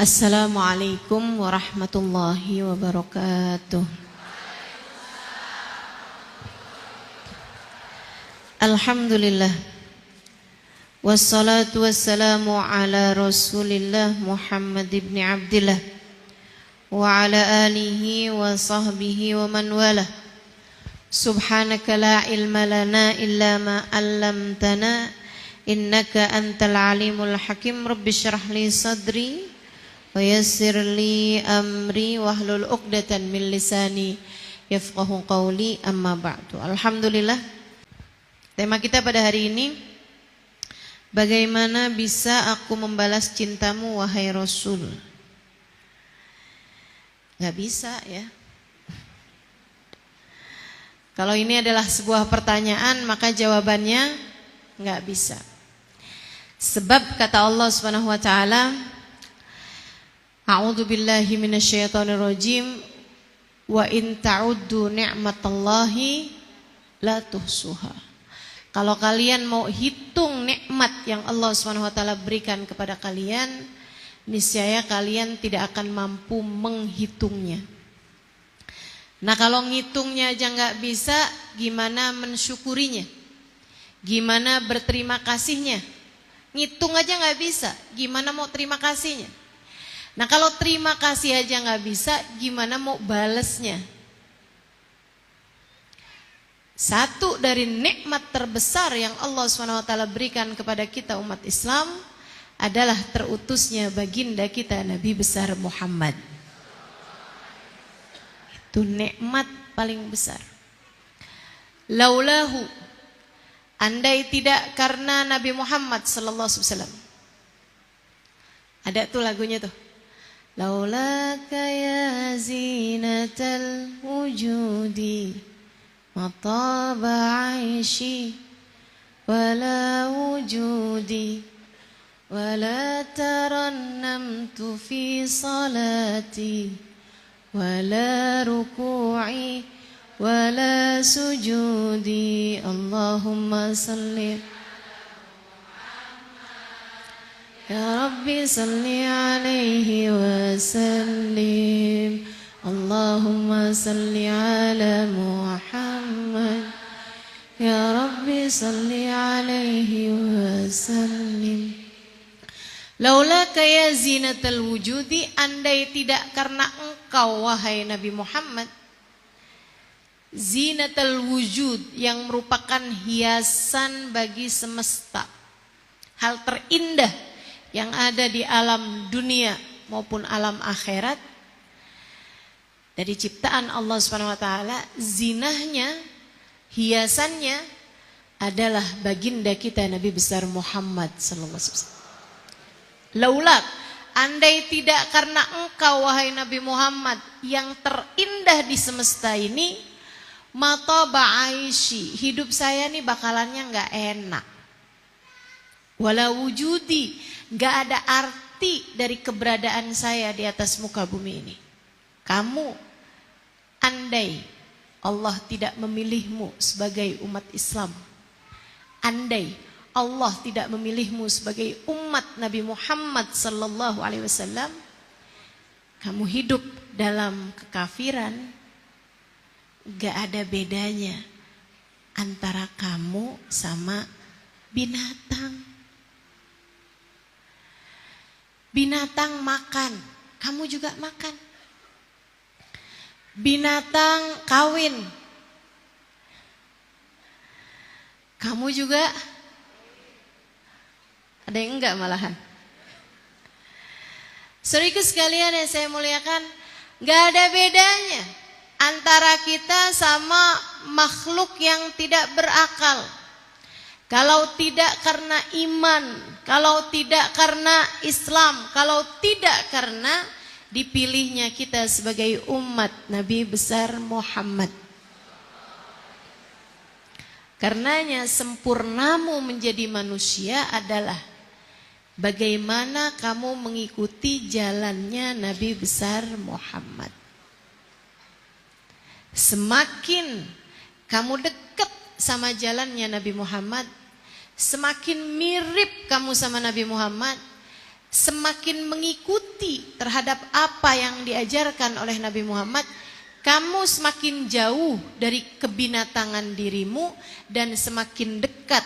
Assalamualaikum warahmatullahi wabarakatuh. Alhamdulillah. Wassalatu wassalamu ala Rasulillah Muhammad ibn Abdillah wa ala alihi wa sahbihi wa man wala. Subhanaka la ilma lana illa ma 'allamtana innaka antal alimul hakim. Rabbi shrah li sadri wa yassir li amri wahlul 'uqdatan min lisani yafqahu qawli, amma ba'du. Alhamdulillah. Tema kita pada hari ini, bagaimana bisa aku membalas cintamu wahai Rasul? Gak bisa ya. Kalau ini adalah sebuah pertanyaan, maka jawabannya gak bisa. Sebab kata Allah Subhanahu wa taala, A'udzu billahi minasyaitonir rajim, wa in ta'uddu ni'matallahi la tuhsuha. Kalau kalian mau hitung nikmat yang Allah Subhanahu wa taala berikan kepada kalian, niscaya kalian tidak akan mampu menghitungnya. Nah, kalau ngitungnya aja nggak bisa, gimana mensyukurinya? Gimana berterima kasihnya? Ngitung aja nggak bisa, gimana mau terima kasihnya? Nah, kalau terima kasih aja nggak bisa, gimana mau balesnya? Satu dari nikmat terbesar yang Allah SWT berikan kepada kita umat Islam adalah terutusnya baginda kita Nabi besar Muhammad. Itu nikmat paling besar. Laulahu, andai tidak karena Nabi Muhammad SAW. Ada tuh lagunya tuh. Laulaka ya zinatal wujudi mataba aishi wala wujudi wala tarannamtu fi salati wala ruku'i wala sujudi. Allahumma salli ya Rabbi salli alaihi wa sallim. Allahumma salli ala Muhammad ya Rabbi salli alaihi wa sallim. Laulaka ya zinatal wujudi, andai tidak karena engkau wahai Nabi Muhammad, zinatal wujud yang merupakan hiasan bagi semesta, hal terindah yang ada di alam dunia maupun alam akhirat. Dari ciptaan Allah Subhanahu wa taala, zinahnya, hiasannya adalah baginda kita Nabi besar Muhammad sallallahu alaihi wasallam. Laulak, andai tidak karena engkau wahai Nabi Muhammad yang terindah di semesta ini, mataba aishi, hidup saya nih bakalannya enggak enak. Wala wujudi, enggak ada arti dari keberadaan saya di atas muka bumi ini. Kamu, andai Allah tidak memilihmu sebagai umat Islam, andai Allah tidak memilihmu sebagai umat Nabi Muhammad sallallahu alaihi wasallam, kamu hidup dalam kekafiran, gak ada bedanya antara kamu sama binatang. Binatang makan, kamu juga makan. Binatang kawin, kamu juga ada yang enggak malahan. Saudaraku sekalian yang saya muliakan, enggak ada bedanya antara kita sama makhluk yang tidak berakal. Kalau tidak karena iman, kalau tidak karena Islam, kalau tidak karena dipilihnya kita sebagai umat Nabi besar Muhammad. Karenanya sempurnamu menjadi manusia adalah bagaimana kamu mengikuti jalannya Nabi besar Muhammad. Semakin kamu dekat sama jalannya Nabi Muhammad, semakin mirip kamu sama Nabi Muhammad, semakin mengikuti terhadap apa yang diajarkan oleh Nabi Muhammad, kamu semakin jauh dari kebinatangan dirimu dan semakin dekat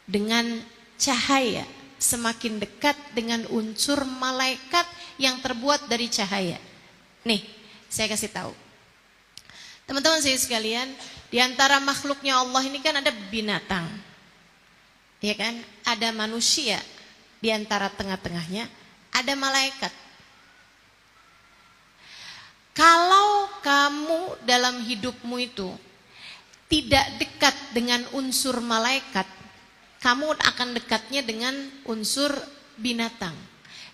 dengan cahaya, semakin dekat dengan unsur malaikat yang terbuat dari cahaya. Nih, saya kasih tahu. Teman-teman saya sekalian, di antara makhluknya Allah ini kan ada binatang. Ya kan? Ada manusia, di antara tengah-tengahnya ada malaikat. Kalau kamu dalam hidupmu itu tidak dekat dengan unsur malaikat, kamu akan dekatnya dengan unsur binatang.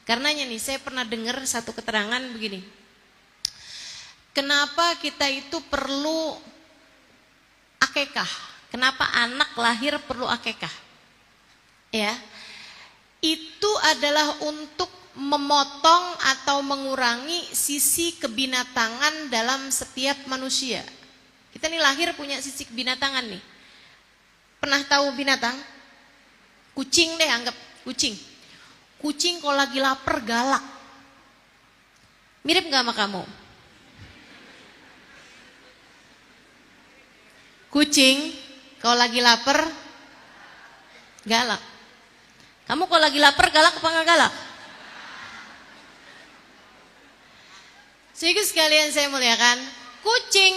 Karenanya nih, saya pernah dengar satu keterangan begini. Kenapa kita itu perlu akekah? Kenapa anak lahir perlu akekah? Ya, itu adalah untuk memotong atau mengurangi sisi kebinatangan dalam setiap manusia. Kita nih lahir punya sisi kebinatangan nih. Pernah tahu binatang? Kucing deh, anggap kucing. Kucing kalau lagi lapar galak. Mirip gak sama kamu? Kucing kalau lagi lapar galak. Kamu kalau lagi lapar galak apa gak galak? Jadi sekalian saya muliakan, kucing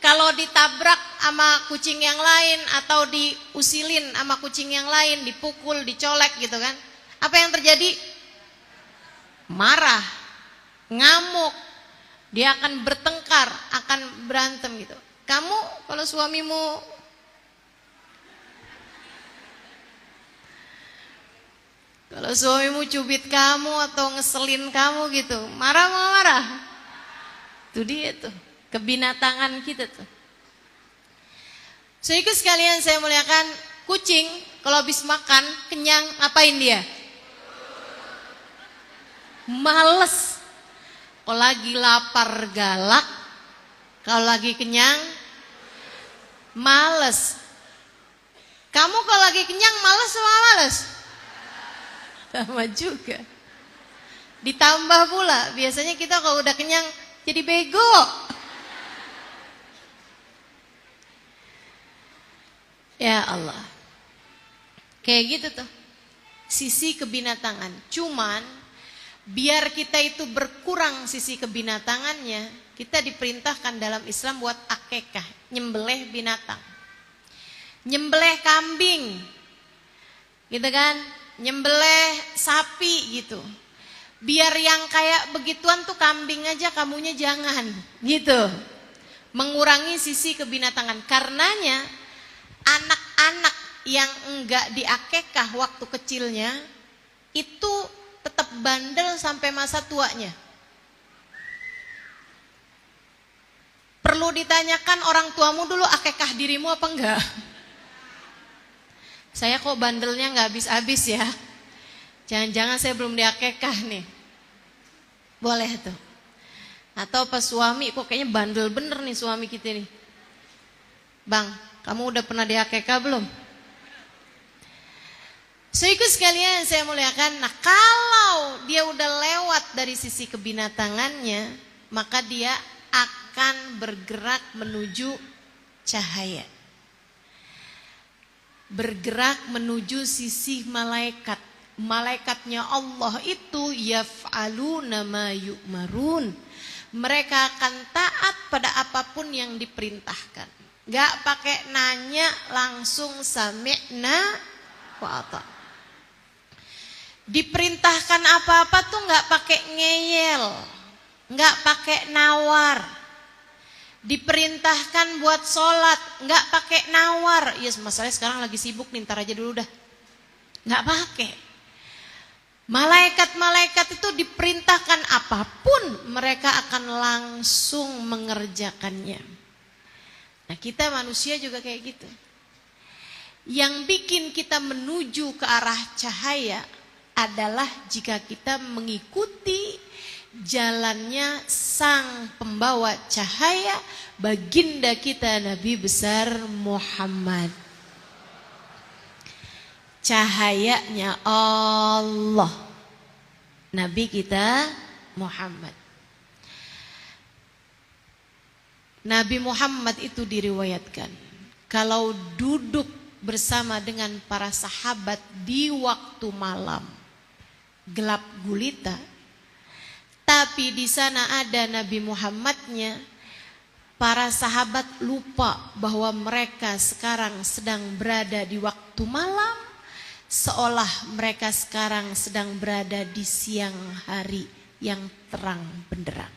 kalau ditabrak sama kucing yang lain atau diusilin sama kucing yang lain, dipukul, dicolek gitu kan, apa yang terjadi? Marah, ngamuk, dia akan bertengkar, akan berantem gitu. Kamu kalau suamimu cubit kamu atau ngeselin kamu gitu, marah. Itu dia tuh, kebinatangan kita tuh. Sehingga sekalian saya muliakan, kucing kalau habis makan kenyang, ngapain dia? Males. Kalau lagi lapar galak, kalau lagi kenyang males. Kamu kalau lagi kenyang males sama males? Sama juga. Ditambah pula, biasanya kita kalau udah kenyang jadi bego. Ya Allah. Kayak gitu tuh. Sisi kebinatangan. Cuman biar kita itu berkurang sisi kebinatangannya, kita diperintahkan dalam Islam buat akekah, nyembelih binatang. Nyembelih kambing. Gitu kan? Nyembelih sapi gitu. Biar yang kayak begituan tuh kambing aja, kamunya jangan gitu. Mengurangi sisi kebinatangan. Karenanya anak-anak yang enggak diakekah waktu kecilnya itu tetap bandel sampai masa tuanya. Perlu ditanyakan orang tuamu dulu, akekah dirimu apa enggak? Saya kok bandelnya enggak habis-habis ya. Jangan-jangan saya belum diakekah nih. Boleh tuh. Atau pas suami, kok kayaknya bandel bener nih suami kita nih. Bang, kamu udah pernah diakekah belum? Saudaraku sekalian saya muliakan, nah kalau dia udah lewat dari sisi kebinatangannya, maka dia akan bergerak menuju cahaya. Bergerak menuju sisi malaikat. Malaikatnya Allah itu yaf'aluna ma yu'marun. Mereka akan taat pada apapun yang diperintahkan. Gak pakai nanya, langsung sami'na wa ata. Diperintahkan apa-apa tuh gak pakai ngeyel, gak pakai nawar. Diperintahkan buat sholat, gak pakai nawar. Ya masalahnya sekarang lagi sibuk nih, ntar aja dulu dah. Gak pakai. Malaikat-malaikat itu diperintahkan apapun, mereka akan langsung mengerjakannya. Nah kita manusia juga kayak gitu. Yang bikin kita menuju ke arah cahaya adalah jika kita mengikuti jalannya sang pembawa cahaya, baginda kita Nabi besar Muhammad. Cahayanya Allah. Nabi kita Muhammad. Nabi Muhammad itu diriwayatkan kalau duduk bersama dengan para sahabat di waktu malam gelap gulita, tapi di sana ada Nabi Muhammadnya, para sahabat lupa bahwa mereka sekarang sedang berada di waktu malam, seolah mereka sekarang sedang berada di siang hari yang terang benderang.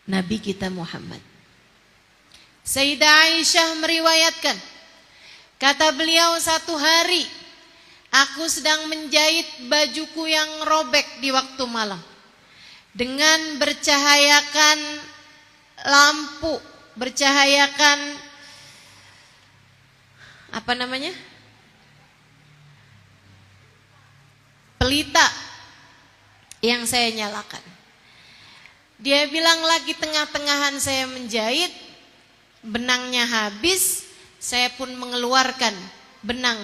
Nabi kita Muhammad. Sayyidah Aisyah meriwayatkan, kata beliau, satu hari aku sedang menjahit bajuku yang robek di waktu malam dengan bercahayakan lampu, bercahayakan apa namanya? Pelita yang saya nyalakan. Dia bilang lagi tengah-tengahan saya menjahit, benangnya habis, saya pun mengeluarkan benang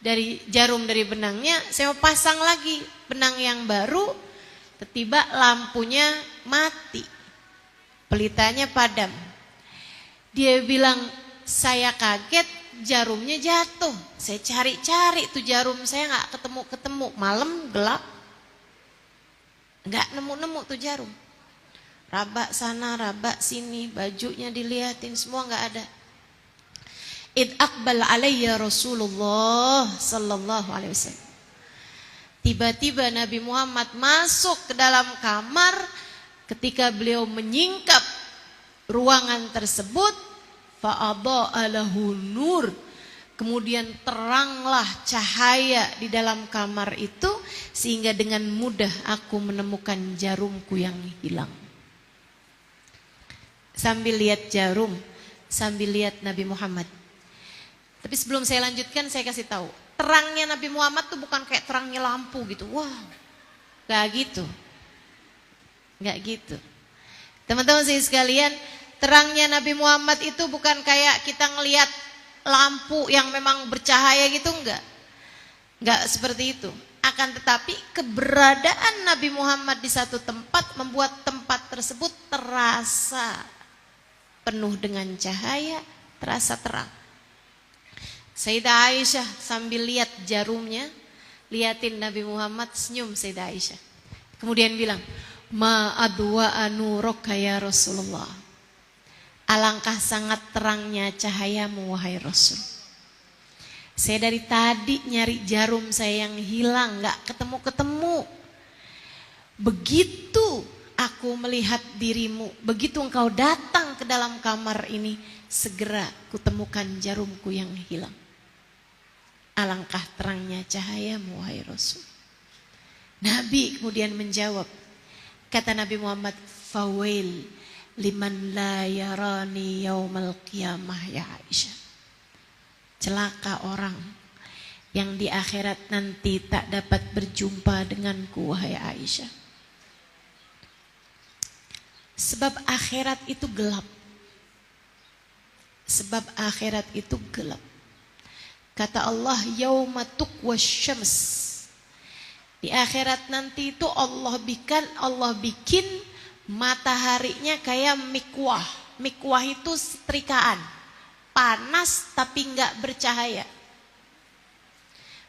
dari jarum dari benangnya, saya mau pasang lagi benang yang baru, tiba-tiba lampunya mati, pelitanya padam. Dia bilang, saya kaget, jarumnya jatuh. Saya cari-cari tuh jarum, saya nggak ketemu-ketemu, malam gelap, nggak nemu-nemu tuh jarum. Raba sana, raba sini, bajunya dilihatin, semua nggak ada. Id aqbal alayya Rasulullah sallallahu alaihi wasallam. Tiba-tiba Nabi Muhammad masuk ke dalam kamar. Ketika beliau menyingkap ruangan tersebut, fa'adha'a lahu nur, kemudian teranglah cahaya di dalam kamar itu, sehingga dengan mudah aku menemukan jarumku yang hilang. Sambil lihat jarum, sambil lihat Nabi Muhammad. Tapi sebelum saya lanjutkan, saya kasih tahu, terangnya Nabi Muhammad tuh bukan kayak terangnya lampu gitu. Wow, gak gitu, gak gitu. Teman-teman saya sekalian, terangnya Nabi Muhammad itu bukan kayak kita ngelihat lampu yang memang bercahaya gitu, enggak seperti itu. Akan tetapi keberadaan Nabi Muhammad di satu tempat membuat tempat tersebut terasa penuh dengan cahaya, terasa terang. Sayyidah Aisyah sambil lihat jarumnya, liatin Nabi Muhammad, senyum Sayyidah Aisyah. Kemudian bilang, ma adwa'a nuraka ya Rasulullah. Alangkah sangat terangnya cahayamu wahai Rasul. Saya dari tadi nyari jarum saya yang hilang, gak ketemu-ketemu. Begitu aku melihat dirimu, begitu engkau datang ke dalam kamar ini, segera kutemukan jarumku yang hilang. Alangkah terangnya cahayamu wahai Rasul. Nabi kemudian menjawab, kata Nabi Muhammad, fawail liman la yarani yaumal qiyamah ya Aisyah. Celaka orang yang di akhirat nanti tak dapat berjumpa denganku wahai Aisyah. Sebab akhirat itu gelap. Sebab akhirat itu gelap. Kata Allah, yauma tuqwas syams. Di akhirat nanti itu Allah bikin mataharinya kayak mikwah. Mikwah itu setrikaan, panas tapi enggak bercahaya.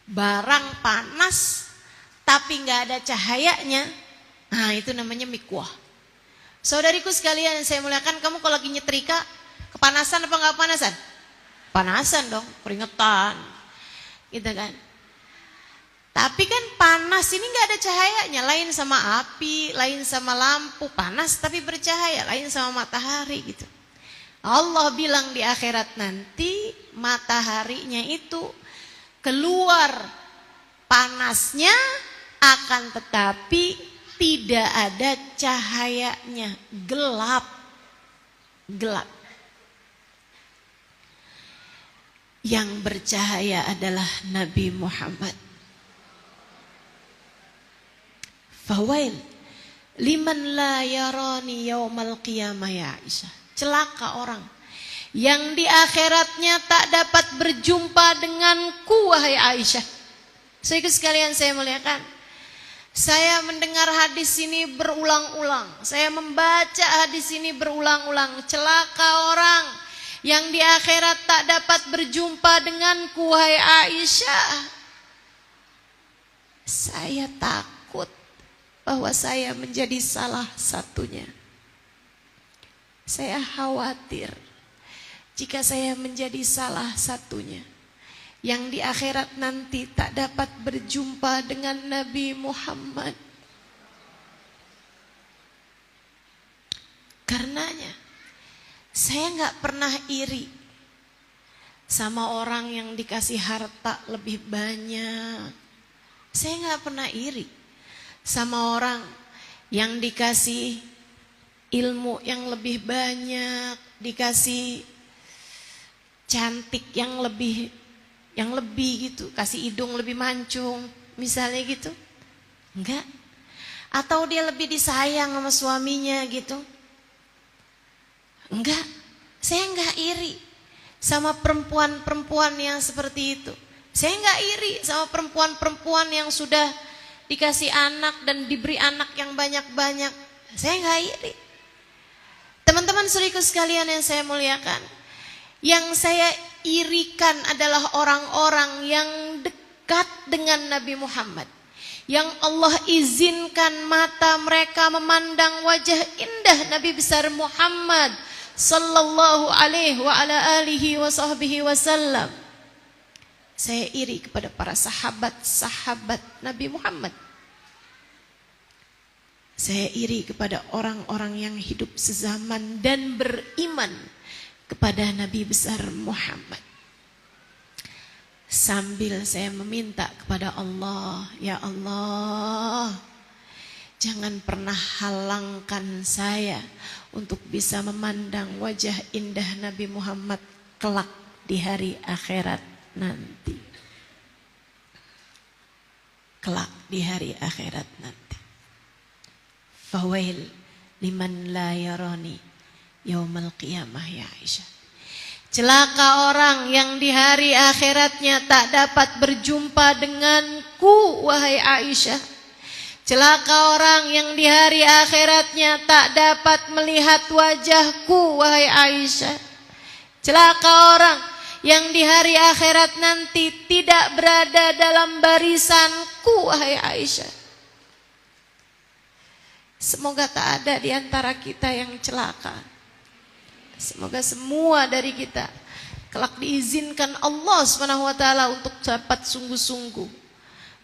Barang panas tapi enggak ada cahayanya, nah itu namanya mikwah. Saudariku sekalian yang saya muliakan, kamu kalau lagi nyetrika kepanasan apa enggak kepanasan? Panasan dong, keringetan gitu kan. Tapi kan panas ini enggak ada cahayanya, lain sama api, lain sama lampu, panas tapi bercahaya, lain sama matahari gitu. Allah bilang di akhirat nanti mataharinya itu keluar panasnya, akan tetapi tidak ada cahayanya, gelap. Gelap. Yang bercahaya adalah Nabi Muhammad. Fawail liman la yarani yaumal qiyamah ya Aisyah. Celaka orang yang di akhiratnya tak dapat berjumpa denganku wahai Aisyah. Saudara sekalian saya muliakan, saya mendengar hadis ini berulang-ulang, saya membaca hadis ini berulang-ulang. Celaka orang yang di akhirat tak dapat berjumpa denganku, wahai Aisyah. Saya takut bahwa saya menjadi salah satunya. Saya khawatir jika saya menjadi salah satunya yang di akhirat nanti tak dapat berjumpa dengan Nabi Muhammad. Karenanya saya gak pernah iri sama orang yang dikasih harta lebih banyak. Saya gak pernah iri sama orang yang dikasih ilmu yang lebih banyak, dikasih cantik yang lebih gitu, kasih hidung lebih mancung, misalnya gitu. Enggak. Atau dia lebih disayang sama suaminya gitu. Enggak. Saya enggak iri sama perempuan-perempuan yang seperti itu. Saya enggak iri sama perempuan-perempuan yang sudah dikasih anak dan diberi anak yang banyak-banyak. Saya enggak iri. Teman-teman saudaraku sekalian yang saya muliakan, yang saya irikan adalah orang-orang yang dekat dengan Nabi Muhammad, yang Allah izinkan mata mereka memandang wajah indah Nabi besar Muhammad sallallahu alaihi wa ala alihi wa sahbihi wasallam. Saya iri kepada para sahabat-sahabat Nabi Muhammad. Saya iri kepada orang-orang yang hidup sezaman dan beriman kepada Nabi besar Muhammad. Sambil saya meminta kepada Allah, ya Allah, jangan pernah halangkan saya untuk bisa memandang wajah indah Nabi Muhammad kelak di hari akhirat nanti. Kelak di hari akhirat nanti. Fawail liman la yarani yaumal qiyamah ya Aisyah. Celaka orang yang di hari akhiratnya tak dapat berjumpa denganku, wahai Aisyah. Celaka orang yang di hari akhiratnya tak dapat melihat wajahku, wahai Aisyah. Celaka orang yang di hari akhirat nanti tidak berada dalam barisanku, wahai Aisyah. Semoga tak ada di antara kita yang celaka. Semoga semua dari kita kelak diizinkan Allah SWT untuk dapat sungguh-sungguh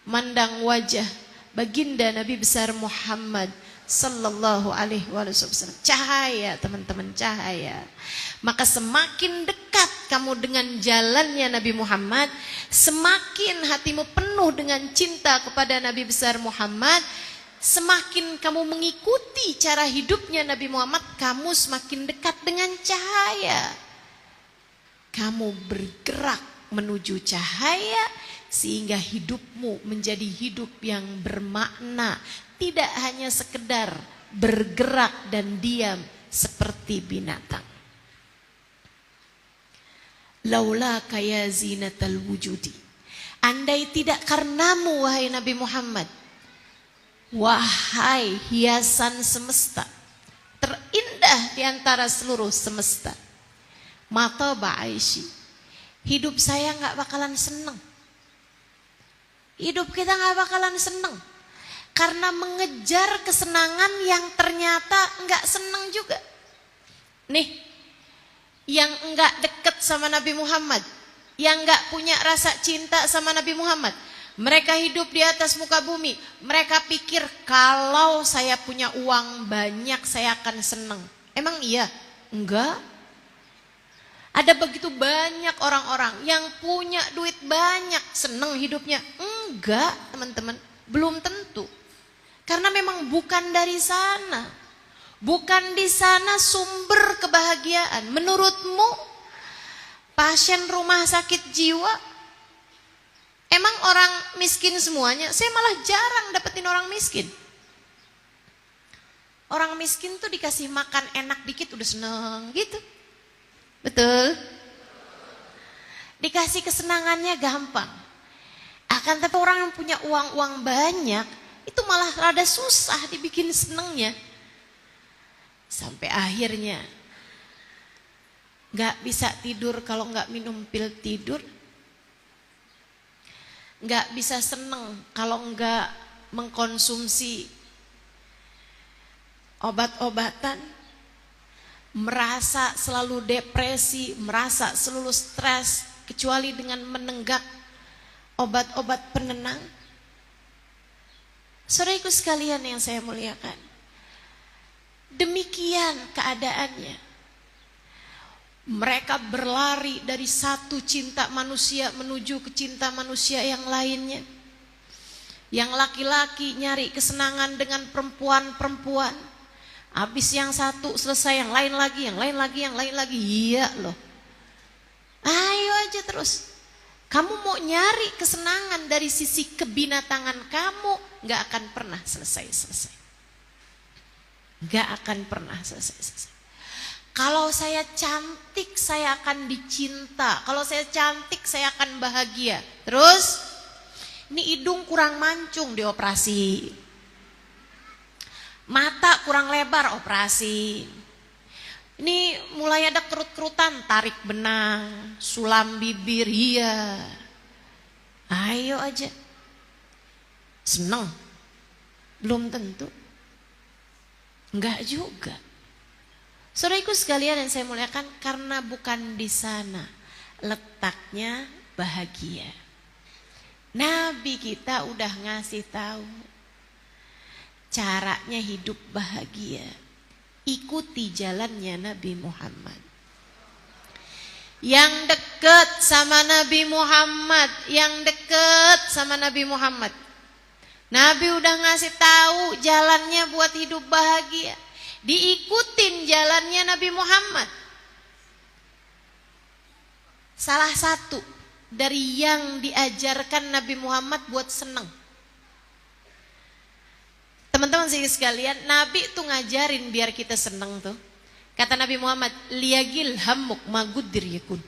mandang wajah baginda Nabi besar Muhammad sallallahu alaihi wasallam. Cahaya, teman-teman, cahaya. Maka semakin dekat kamu dengan jalannya Nabi Muhammad, semakin hatimu penuh dengan cinta kepada Nabi besar Muhammad, semakin kamu mengikuti cara hidupnya Nabi Muhammad, kamu semakin dekat dengan cahaya. Kamu bergerak menuju cahaya sehingga hidupmu menjadi hidup yang bermakna, tidak hanya sekedar bergerak dan diam seperti binatang. Laula kaya zinatal wujudi, andai tidak karenamu wahai Nabi Muhammad, wahai hiasan semesta, terindah di antara seluruh semesta, mata ba'aishi, hidup saya gak bakalan seneng. Hidup kita gak bakalan seneng karena mengejar kesenangan yang ternyata gak seneng juga. Nih, yang gak deket sama Nabi Muhammad, yang gak punya rasa cinta sama Nabi Muhammad, mereka hidup di atas muka bumi. Mereka pikir kalau saya punya uang banyak saya akan senang. Emang iya? Enggak. Ada begitu banyak orang-orang yang punya duit banyak senang hidupnya. Enggak, teman-teman. Belum tentu. Karena memang bukan dari sana. Bukan di sana sumber kebahagiaan. Menurutmu pasien rumah sakit jiwa, emang orang miskin semuanya? Saya malah jarang dapetin orang miskin. Orang miskin tuh dikasih makan enak dikit udah seneng gitu. Betul? Dikasih kesenangannya gampang. Akan tapi orang yang punya uang banyak, itu malah rada susah dibikin senengnya. Sampai akhirnya gak bisa tidur kalau gak minum pil tidur. Gak bisa seneng kalau gak mengkonsumsi obat-obatan. Merasa selalu depresi, merasa selalu stres, kecuali dengan menenggak obat-obat penenang. Saudaraku sekalian yang saya muliakan, demikian keadaannya. Mereka berlari dari satu cinta manusia menuju ke cinta manusia yang lainnya. Yang laki-laki nyari kesenangan dengan perempuan-perempuan. Habis yang satu selesai, yang lain lagi, yang lain lagi, yang lain lagi. Iya loh. Ayo aja terus. Kamu mau nyari kesenangan dari sisi kebinatangan kamu, gak akan pernah selesai-selesai. Gak akan pernah selesai-selesai. Kalau saya cantik, saya akan dicinta. Kalau saya cantik, saya akan bahagia. Terus, ini hidung kurang mancung, dioperasi. Mata kurang lebar, operasi. Ini mulai ada kerut-kerutan, tarik benang, sulam bibir, iya. Ayo aja. Seneng? Belum tentu. Enggak juga. Saudaraku sekalian yang saya muliakan, karena bukan di sana letaknya bahagia. Nabi kita udah ngasih tahu caranya hidup bahagia. Ikuti jalannya Nabi Muhammad. Yang dekat sama Nabi Muhammad, yang dekat sama Nabi Muhammad. Nabi udah ngasih tahu jalannya buat hidup bahagia. Diikutin jalannya Nabi Muhammad. Salah satu dari yang diajarkan Nabi Muhammad buat senang. Teman-teman sekalian, Nabi tuh ngajarin biar kita senang tuh. Kata Nabi Muhammad, liyagil hammuk magudir yakun.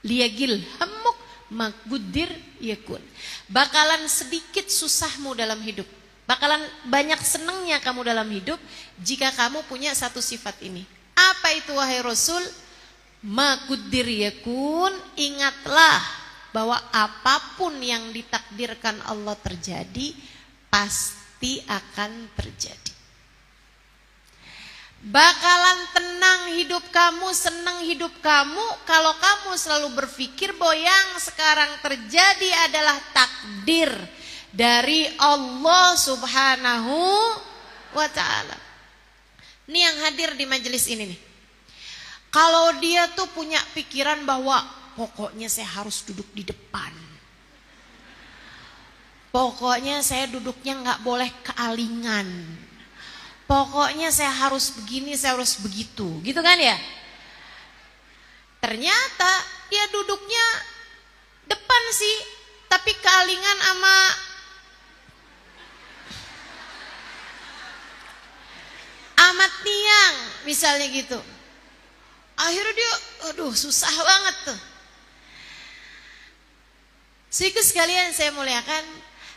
Liyagil hammuk magudir yakun. Bakalan sedikit susahmu dalam hidup. Bakalan banyak senangnya kamu dalam hidup jika kamu punya satu sifat ini. Apa itu wahai Rasul? Magudir yakun. Ingatlah bahwa apapun yang ditakdirkan Allah terjadi, pasti akan terjadi. Bakalan tenang hidup kamu, senang hidup kamu kalau kamu selalu berpikir bahwa yang sekarang terjadi adalah takdir dari Allah Subhanahu wa ta'ala. Ini yang hadir di majelis ini nih. Kalau dia tuh punya pikiran bahwa pokoknya saya harus duduk di depan. Pokoknya saya duduknya gak boleh kealingan. Pokoknya saya harus begini, saya harus begitu. Gitu kan ya? Ternyata dia duduknya depan sih, tapi kealingan sama amat tiang misalnya gitu. Akhirnya dia, aduh susah banget tuh. Saudaraku sekalian saya muliakan.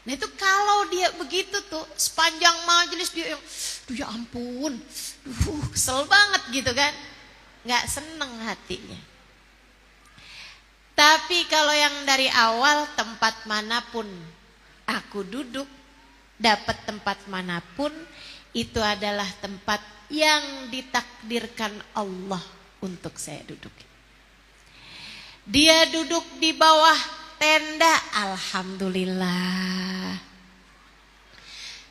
Nah itu kalau dia begitu tuh, sepanjang majelis dia yang, duh ya ampun, kesel banget gitu kan. Gak seneng hatinya. Tapi kalau yang dari awal, tempat manapun aku duduk, dapat tempat manapun, itu adalah tempat yang ditakdirkan Allah untuk saya duduk. Dia duduk di bawah tenda, alhamdulillah.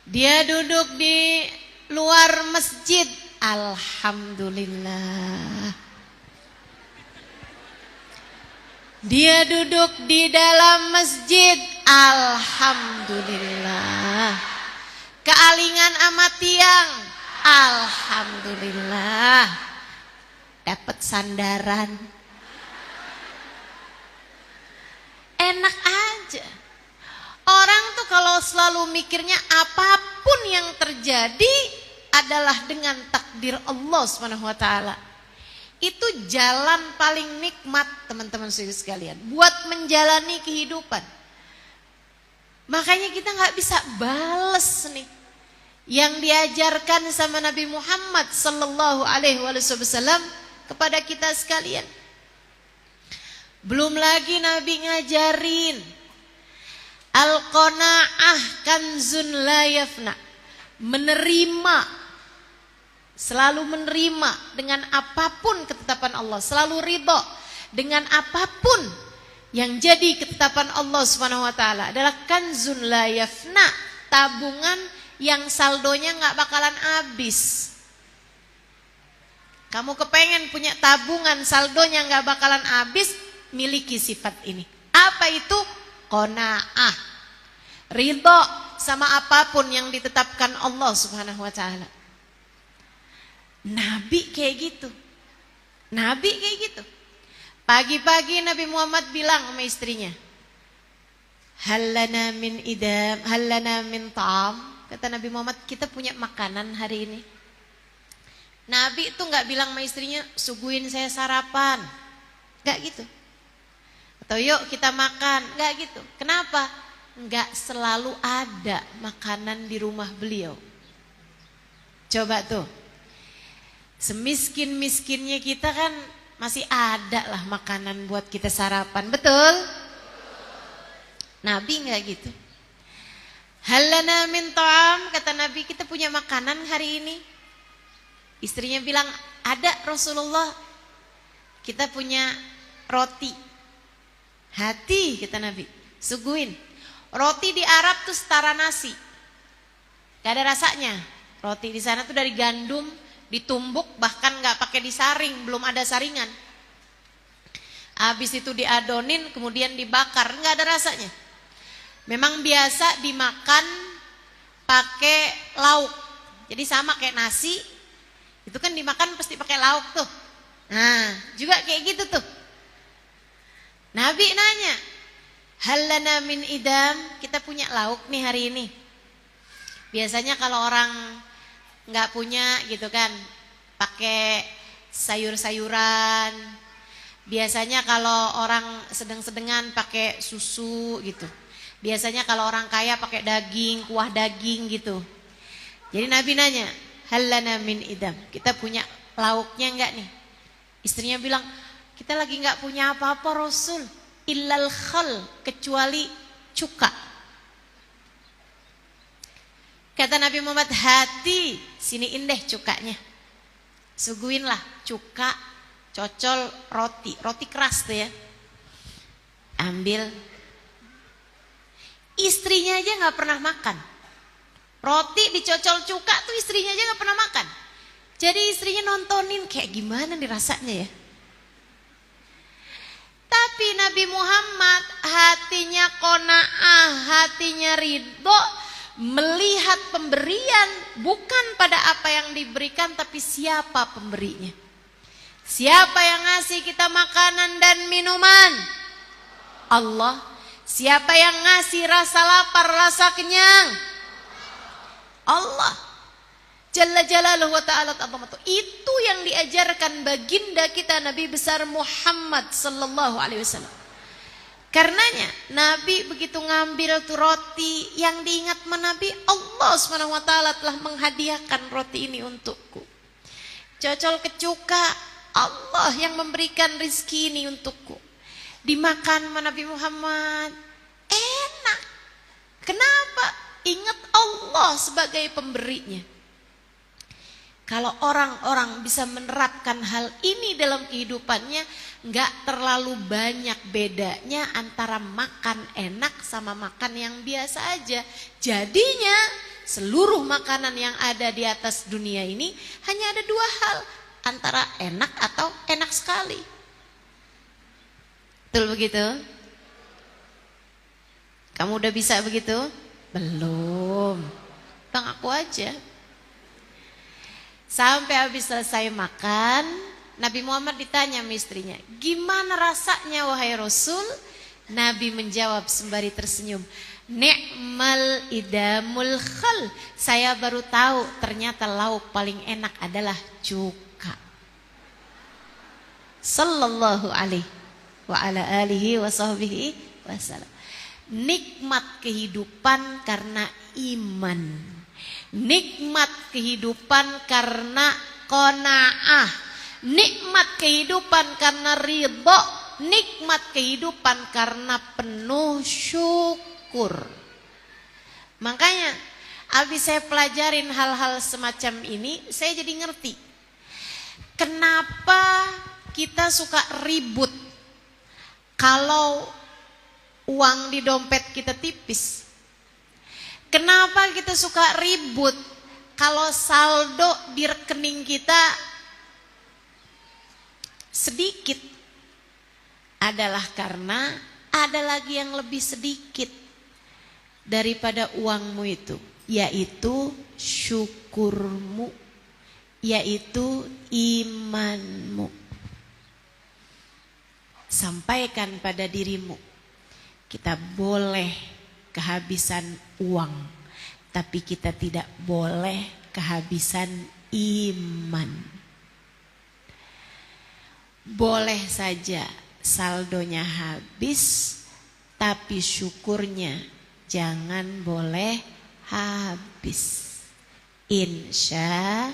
Dia duduk di luar masjid, alhamdulillah. Dia duduk di dalam masjid, alhamdulillah. Kealingan ama tiang, alhamdulillah. Dapat sandaran, enak aja. Orang tuh kalau selalu mikirnya apapun yang terjadi adalah dengan takdir Allah SWT. Itu jalan paling nikmat teman-teman sekalian buat menjalani kehidupan. Makanya kita nggak bisa bales nih yang diajarkan sama Nabi Muhammad sallallahu alaihi wasallam kepada kita sekalian. Belum lagi Nabi ngajarin al-qanaah kanzun la yafna. Menerima, selalu menerima dengan apapun ketetapan Allah, selalu ridho dengan apapun yang jadi ketetapan Allah Subhanahu wa taala adalah kanzun la yafna, tabungan yang saldonya nggak bakalan habis. Kamu kepengen punya tabungan saldonya nggak bakalan habis, miliki sifat ini. Apa itu? Qanaah, ridho sama apapun yang ditetapkan Allah Subhanahu wa taala. Nabi kayak gitu. Nabi kayak gitu. Pagi-pagi Nabi Muhammad bilang sama istrinya, "Hallana min idam, hallana min ta'am." Kata Nabi Muhammad, kita punya makanan hari ini. Nabi itu nggak bilang sama istrinya, "Suguhin saya sarapan." Nggak gitu. Atau yuk kita makan, nggak gitu. Kenapa? Nggak selalu ada makanan di rumah beliau. Coba tuh, semiskin-miskinnya kita kan masih ada lah makanan buat kita sarapan, betul? Nabi nggak gitu. Halana min ta'am, kata Nabi, kita punya makanan hari ini. Istrinya bilang, ada Rasulullah, kita punya roti. Hati, kata Nabi, suguhin. Roti di Arab tuh setara nasi, gak ada rasanya. Roti di sana tuh dari gandum, ditumbuk, bahkan gak pakai disaring, belum ada saringan. Habis itu diadonin, kemudian dibakar, gak ada rasanya. Memang biasa dimakan pakai lauk. Jadi sama kayak nasi, itu kan dimakan pasti pakai lauk tuh. Nah, juga kayak gitu tuh. Nabi nanya, "Hallana min idam?" Kita punya lauk nih hari ini. Biasanya kalau orang nggak punya gitu kan, pakai sayur-sayuran. Biasanya kalau orang sedang-sedengan pakai susu gitu. Biasanya kalau orang kaya pakai daging, kuah daging gitu. Jadi Nabi nanya, "Hallana min idam?" Kita punya lauknya enggak nih? Istrinya bilang, "Kita lagi enggak punya apa-apa Rasul, illal khal, kecuali cuka." Kata Nabi Muhammad, "Hati, sini indeh cukanya." Suguinlah cuka, cocol roti, roti keras tuh ya. Ambil. Istrinya aja nggak pernah makan. Roti dicocol cuka tuh istrinya aja nggak pernah makan. Jadi istrinya nontonin kayak gimana nih rasanya ya. Tapi Nabi Muhammad hatinya qanaah, hatinya ridho, melihat pemberian bukan pada apa yang diberikan, tapi siapa pemberinya. Siapa yang ngasih kita makanan dan minuman? Allah. Siapa yang ngasih rasa lapar, rasa kenyang? Allah. Jalla jalaluhu wa ta'ala ta'zamatu. Itu yang diajarkan baginda kita Nabi besar Muhammad sallallahu alaihi wasallam. Karenanya Nabi begitu ngambil tuh roti, yang diingat Nabi, Allah Subhanahu wa taala telah menghadiahkan roti ini untukku. Cocol ke cuka, Allah yang memberikan rizki ini untukku. Dimakan sama Nabi Muhammad, enak. Kenapa? Ingat Allah sebagai pemberinya. Kalau orang-orang bisa menerapkan hal ini dalam kehidupannya, nggak terlalu banyak bedanya antara makan enak sama makan yang biasa aja. Jadinya seluruh makanan yang ada di atas dunia ini hanya ada dua hal, antara enak atau enak sekali. Betul begitu? Kamu udah bisa begitu? Belum. Bang aku aja. Sampai habis selesai makan, Nabi Muhammad ditanya sama istrinya, "Gimana rasanya wahai Rasul?" Nabi menjawab sembari tersenyum, "Ni'mal idamul khal." Saya baru tahu ternyata lauk paling enak adalah cuka. Sallallahu alaihi wa ala alihi wa sahbihi wasallam. Nikmat kehidupan karena iman. Nikmat kehidupan karena qanaah. Nikmat kehidupan karena ridho. Nikmat kehidupan karena penuh syukur. Makanya habis saya pelajarin hal-hal semacam ini, saya jadi ngerti kenapa kita suka ribut kalau uang di dompet kita tipis. Kenapa kita suka ribut kalau saldo di rekening kita sedikit. Adalah karena ada lagi yang lebih sedikit daripada uangmu itu, yaitu syukurmu, yaitu imanmu. Sampaikan pada dirimu, kita boleh kehabisan uang, tapi kita tidak boleh kehabisan iman. Boleh saja saldonya habis, tapi syukurnya jangan boleh habis. Insya.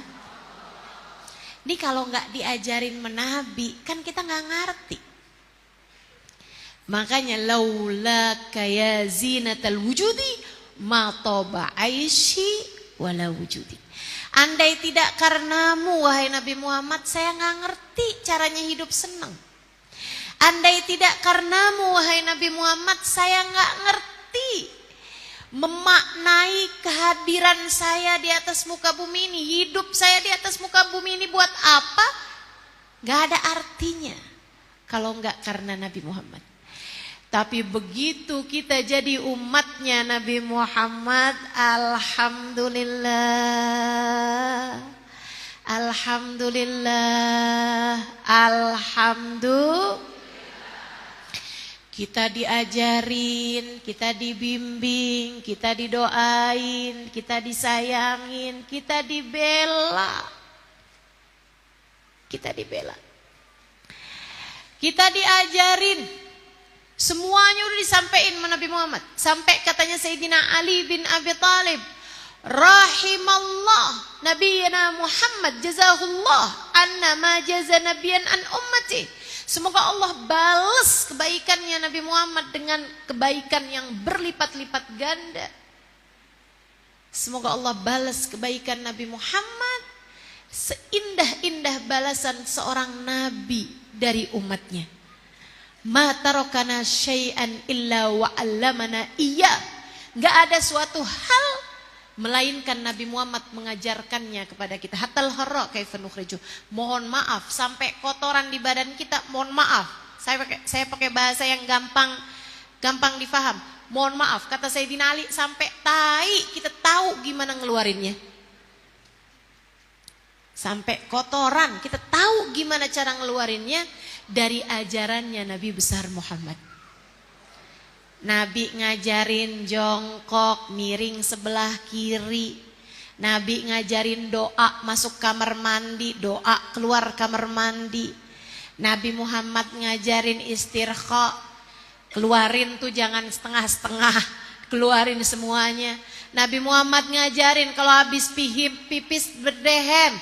Ini kalau nggak diajarin menabi, kan kita nggak ngerti. Makanya laula kaya zinatal wujudi ma taba aishi wala wujudi. Andai tidak karenamu wahai Nabi Muhammad, saya nggak ngerti caranya hidup senang. Andai tidak karenamu wahai Nabi Muhammad, saya nggak ngerti memaknai kehadiran saya di atas muka bumi ini. Hidup saya di atas muka bumi ini buat apa? Gak ada artinya kalau nggak karena Nabi Muhammad. Tapi begitu kita jadi umatnya Nabi Muhammad, alhamdulillah, alhamdulillah, alhamdulillah. Kita diajarin, kita dibimbing, kita didoain, kita disayangin, kita dibela. Kita dibela. Kita diajarin. Semuanya udah disampaikan sama Nabi Muhammad. Sampai katanya Sayyidina Ali bin Abi Thalib, rahimallah nabiyana Muhammad jazahullah anna ma jaza nabiyan an ummati. Semoga Allah balas kebaikannya Nabi Muhammad dengan kebaikan yang berlipat-lipat ganda. Semoga Allah balas kebaikan Nabi Muhammad seindah-indah balasan seorang nabi dari umatnya. Ma tarakana syai'an illa wa 'allamana iya. Enggak ada suatu hal melainkan Nabi Muhammad mengajarkannya kepada kita. Hatal harra kaifa nukhriju. Mohon maaf sampai kotoran di badan kita, mohon maaf. Saya pakai bahasa yang gampang difaham. Mohon maaf, kata Sayyidina Ali, sampai tai kita tahu gimana ngeluarinnya. Sampai kotoran kita tahu gimana cara ngeluarinnya dari ajarannya Nabi besar Muhammad. Nabi ngajarin jongkok miring sebelah kiri. Nabi ngajarin doa masuk kamar mandi, doa keluar kamar mandi. Nabi Muhammad ngajarin istirqa, keluarin tuh jangan setengah-setengah, keluarin semuanya. Nabi Muhammad ngajarin kalau habis pipis berdehen.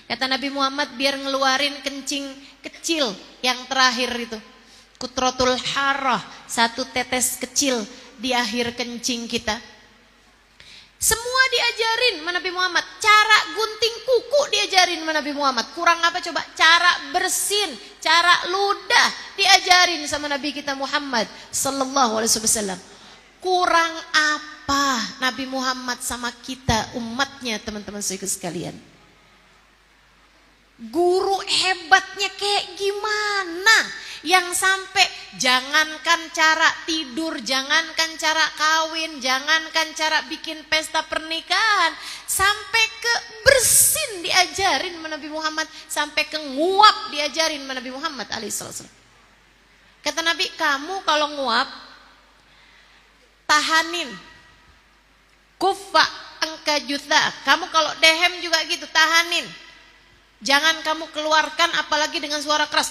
Kata Nabi Muhammad biar ngeluarin kencing kecil yang terakhir itu. Kutratul harah, satu tetes kecil di akhir kencing kita. Semua diajarin sama Nabi Muhammad. Cara gunting kuku diajarin sama Nabi Muhammad. Kurang apa coba? Cara bersin, cara ludah diajarin sama Nabi kita Muhammad sallallahu alaihi wasallam. Kurang apa Nabi Muhammad sama kita umatnya, teman-teman sekalian? Guru hebatnya kayak gimana? Yang sampai jangankan cara tidur, jangankan cara kawin, jangankan cara bikin pesta pernikahan, sampai ke bersin diajarin sama Nabi Muhammad, sampai ke nguap diajarin sama Nabi Muhammad alaihissalam. Kata Nabi, kamu kalau nguap tahanin, kufa angka juta. Kamu kalau dehem juga gitu, tahanin. Jangan kamu keluarkan apalagi dengan suara keras.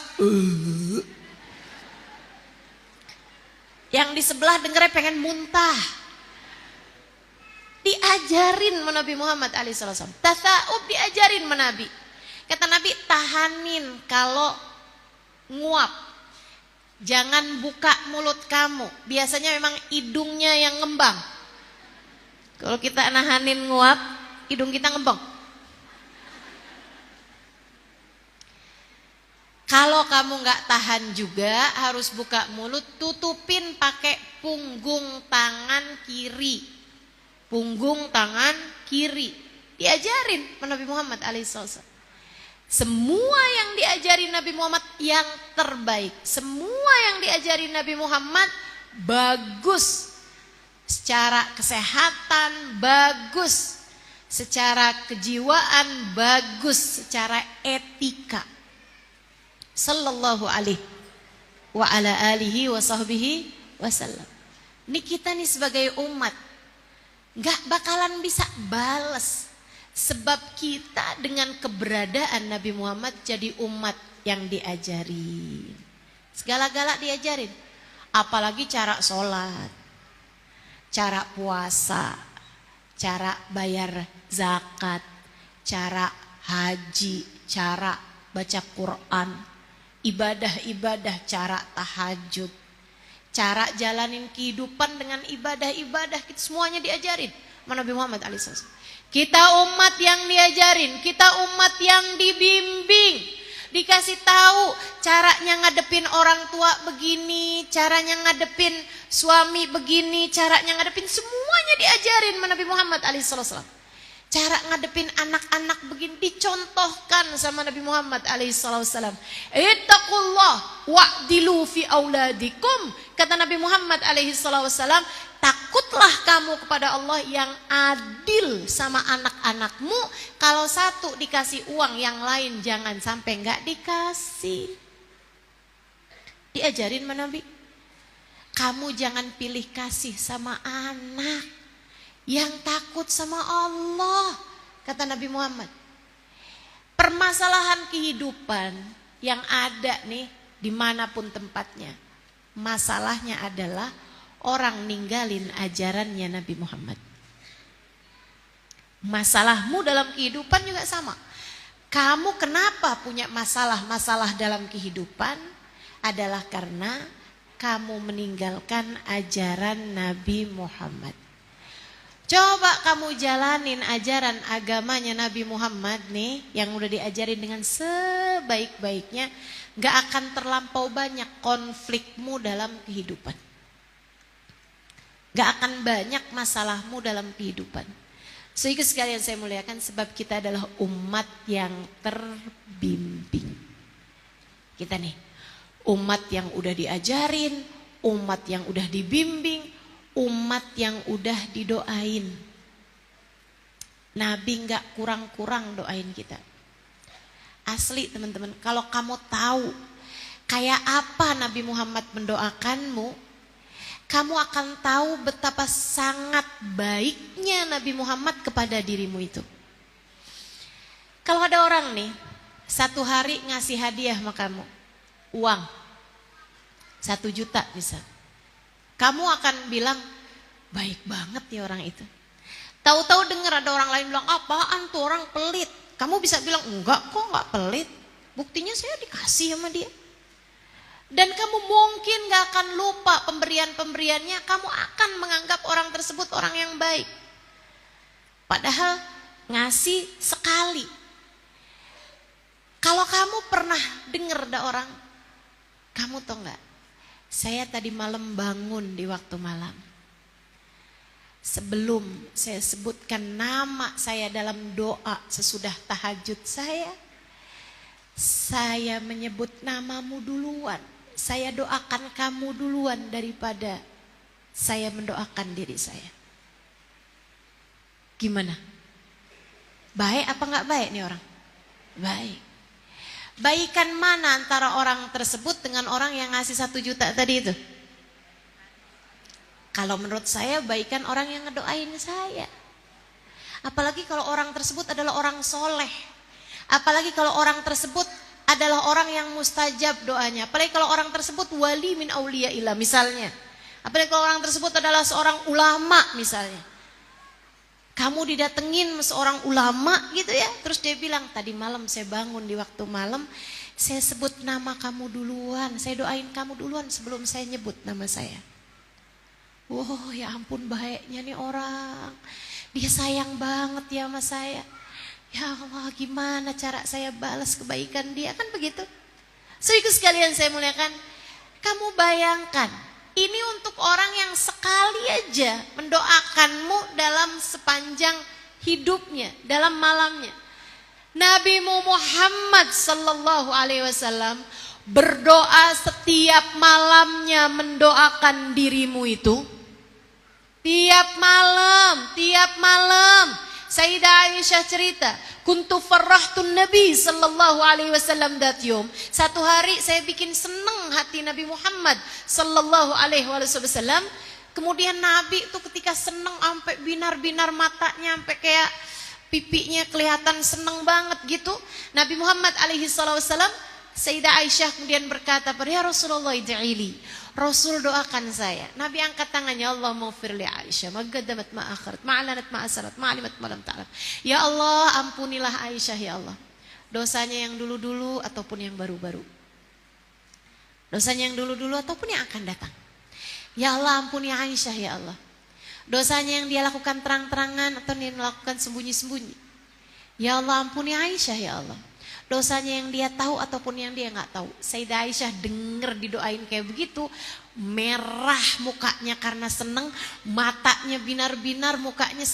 Yang di sebelah dengernya pengen muntah. Diajarin sama Nabi Muhammad SAW. Tasawuf diajarin sama Nabi. Kata Nabi, tahanin kalau nguap. Jangan buka mulut kamu. Biasanya memang hidungnya yang ngembang. Kalau kita nahanin nguap, hidung kita ngembang. Kalau kamu nggak tahan juga, harus buka mulut, tutupin pakai punggung tangan kiri. Punggung tangan kiri. Diajarin Nabi Muhammad alaihissalam. Semua yang diajari Nabi Muhammad yang terbaik. Semua yang diajari Nabi Muhammad bagus. Secara kesehatan bagus. Secara kejiwaan bagus. Secara etika. Sallallahu alaihi wa ala alihi wa sahbihi wasallam. Ini kita nih sebagai umat gak bakalan bisa bales. Sebab kita dengan keberadaan Nabi Muhammad jadi umat yang diajarin. Segala-gala diajarin. Apalagi cara sholat, cara puasa, cara bayar zakat, cara haji, cara baca Quran, ibadah-ibadah, cara tahajud, cara jalanin kehidupan dengan ibadah-ibadah, semuanya diajarin sama Nabi Muhammad SAW. Kita umat yang diajarin, kita umat yang dibimbing, dikasih tahu caranya ngadepin orang tua begini, caranya ngadepin suami begini, caranya ngadepin, semuanya diajarin sama Nabi Muhammad SAW. Cara ngadepin anak-anak begini dicontohkan sama Nabi Muhammad alaihissalam. Ittaqullah wa'dilu fi auladikum. Kata Nabi Muhammad alaihissalam, takutlah kamu kepada Allah yang adil sama anak-anakmu. Kalau satu dikasih uang, yang lain jangan sampai enggak dikasih. Diajarin sama Nabi. Kamu jangan pilih kasih sama anak yang takut sama Allah, kata Nabi Muhammad. Permasalahan kehidupan yang ada nih dimanapun tempatnya, masalahnya adalah orang ninggalin ajarannya Nabi Muhammad. Masalahmu dalam kehidupan juga sama. Kamu kenapa punya masalah-masalah dalam kehidupan? Adalah karena kamu meninggalkan ajaran Nabi Muhammad. Coba kamu jalanin ajaran agamanya Nabi Muhammad nih, yang udah diajarin dengan sebaik-baiknya, gak akan terlampau banyak konflikmu dalam kehidupan. Gak akan banyak masalahmu dalam kehidupan. Sehingga sekalian saya muliakan, sebab kita adalah umat yang terbimbing. Kita nih, umat yang udah diajarin, umat yang udah dibimbing, umat yang udah didoain. Nabi gak kurang-kurang doain kita. Asli teman-teman, kalau kamu tahu kayak apa Nabi Muhammad mendoakanmu, kamu akan tahu betapa sangat baiknya Nabi Muhammad kepada dirimu itu. Kalau ada orang nih, satu hari ngasih hadiah sama kamu, uang 1 juta bisa, kamu akan bilang, baik banget ya orang itu. Tahu-tahu dengar ada orang lain bilang, apaan tuh orang pelit. Kamu bisa bilang, enggak kok, enggak pelit. Buktinya saya dikasih sama dia. Dan kamu mungkin gak akan lupa pemberian-pemberiannya. Kamu akan menganggap orang tersebut orang yang baik. Padahal ngasih sekali. Kalau kamu pernah dengar ada orang, kamu tau gak, saya tadi malam bangun di waktu malam. Sebelum saya sebutkan nama saya dalam doa sesudah tahajud saya menyebut namamu duluan. Saya doakan kamu duluan daripada saya mendoakan diri saya. Gimana? Baik apa enggak baik nih orang? Baik. Baikan mana antara orang tersebut dengan orang yang ngasih 1 juta tadi itu? Kalau menurut saya baikan orang yang ngedoain saya. Apalagi kalau orang tersebut adalah orang soleh. Apalagi kalau orang tersebut adalah orang yang mustajab doanya. Apalagi kalau orang tersebut wali min auliyaillah misalnya. Apalagi kalau orang tersebut adalah seorang ulama misalnya. Kamu didatengin seorang ulama gitu ya. Terus dia bilang, tadi malam saya bangun di waktu malam, saya sebut nama kamu duluan, saya doain kamu duluan sebelum saya nyebut nama saya. Wow, ya ampun baiknya nih orang. Dia sayang banget ya sama saya. Ya Allah, gimana cara saya balas kebaikan dia, kan begitu. Saudaraku sekalian saya muliakan, kamu bayangkan, ini untuk orang yang sekali aja mendoakanmu dalam sepanjang hidupnya, dalam malamnya. Nabi Muhammad sallallahu alaihi wasallam berdoa setiap malamnya mendoakan dirimu itu. Tiap malam. Sayyidah Aisyah cerita, kuntu farrahtun Nabi sallallahu alaihi wasallam dat yom. Satu hari saya bikin seneng hati Nabi Muhammad sallallahu alaihi wasallam. Kemudian Nabi itu ketika seneng sampai binar-binar matanya, sampai kayak pipinya kelihatan seneng banget gitu. Nabi Muhammad alaihi wasallam, Sayyidah Aisyah kemudian berkata, "Ya Rasulullah id'ili." Rasul doakan saya. Nabi angkat tangannya, Allahumma ighfir li Aisyah, ma qaddamat ma akhirat, ma alanat ma asrat, ma alimat ma lam ta'lam. Ya Allah, ampunilah Aisyah ya Allah. Dosanya yang dulu-dulu ataupun yang baru-baru. Dosanya yang dulu-dulu ataupun yang akan datang. Ya Allah, ampuni Aisyah ya Allah. Dosanya yang dia lakukan terang-terangan atau yang melakukan sembunyi-sembunyi. Ya Allah, ampuni Aisyah ya Allah. Dosanya yang dia tahu ataupun yang dia nggak tahu. Sayyidah Aisyah dengar didoain kayak begitu, merah mukanya karena seneng, matanya binar-binar, mukanya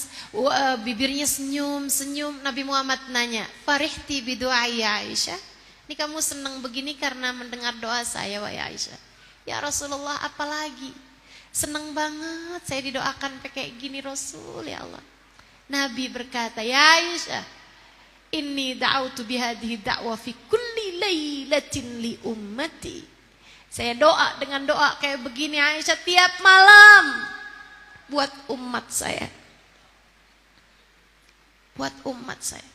bibirnya senyum-senyum. Nabi Muhammad nanya, "Farihti bidu'ai ya Aisyah?" Ini kamu seneng begini karena mendengar doa saya wahai Aisyah. Ya Rasulullah, apalagi? Seneng banget saya didoakan kayak gini Rasul ya Allah. Nabi berkata, "Ya Aisyah, inni da'autu bihadhihi da'wa fi kulli lailatin li ummati." Saya doa dengan doa kayak begini Aisyah tiap malam buat umat saya. Buat umat saya.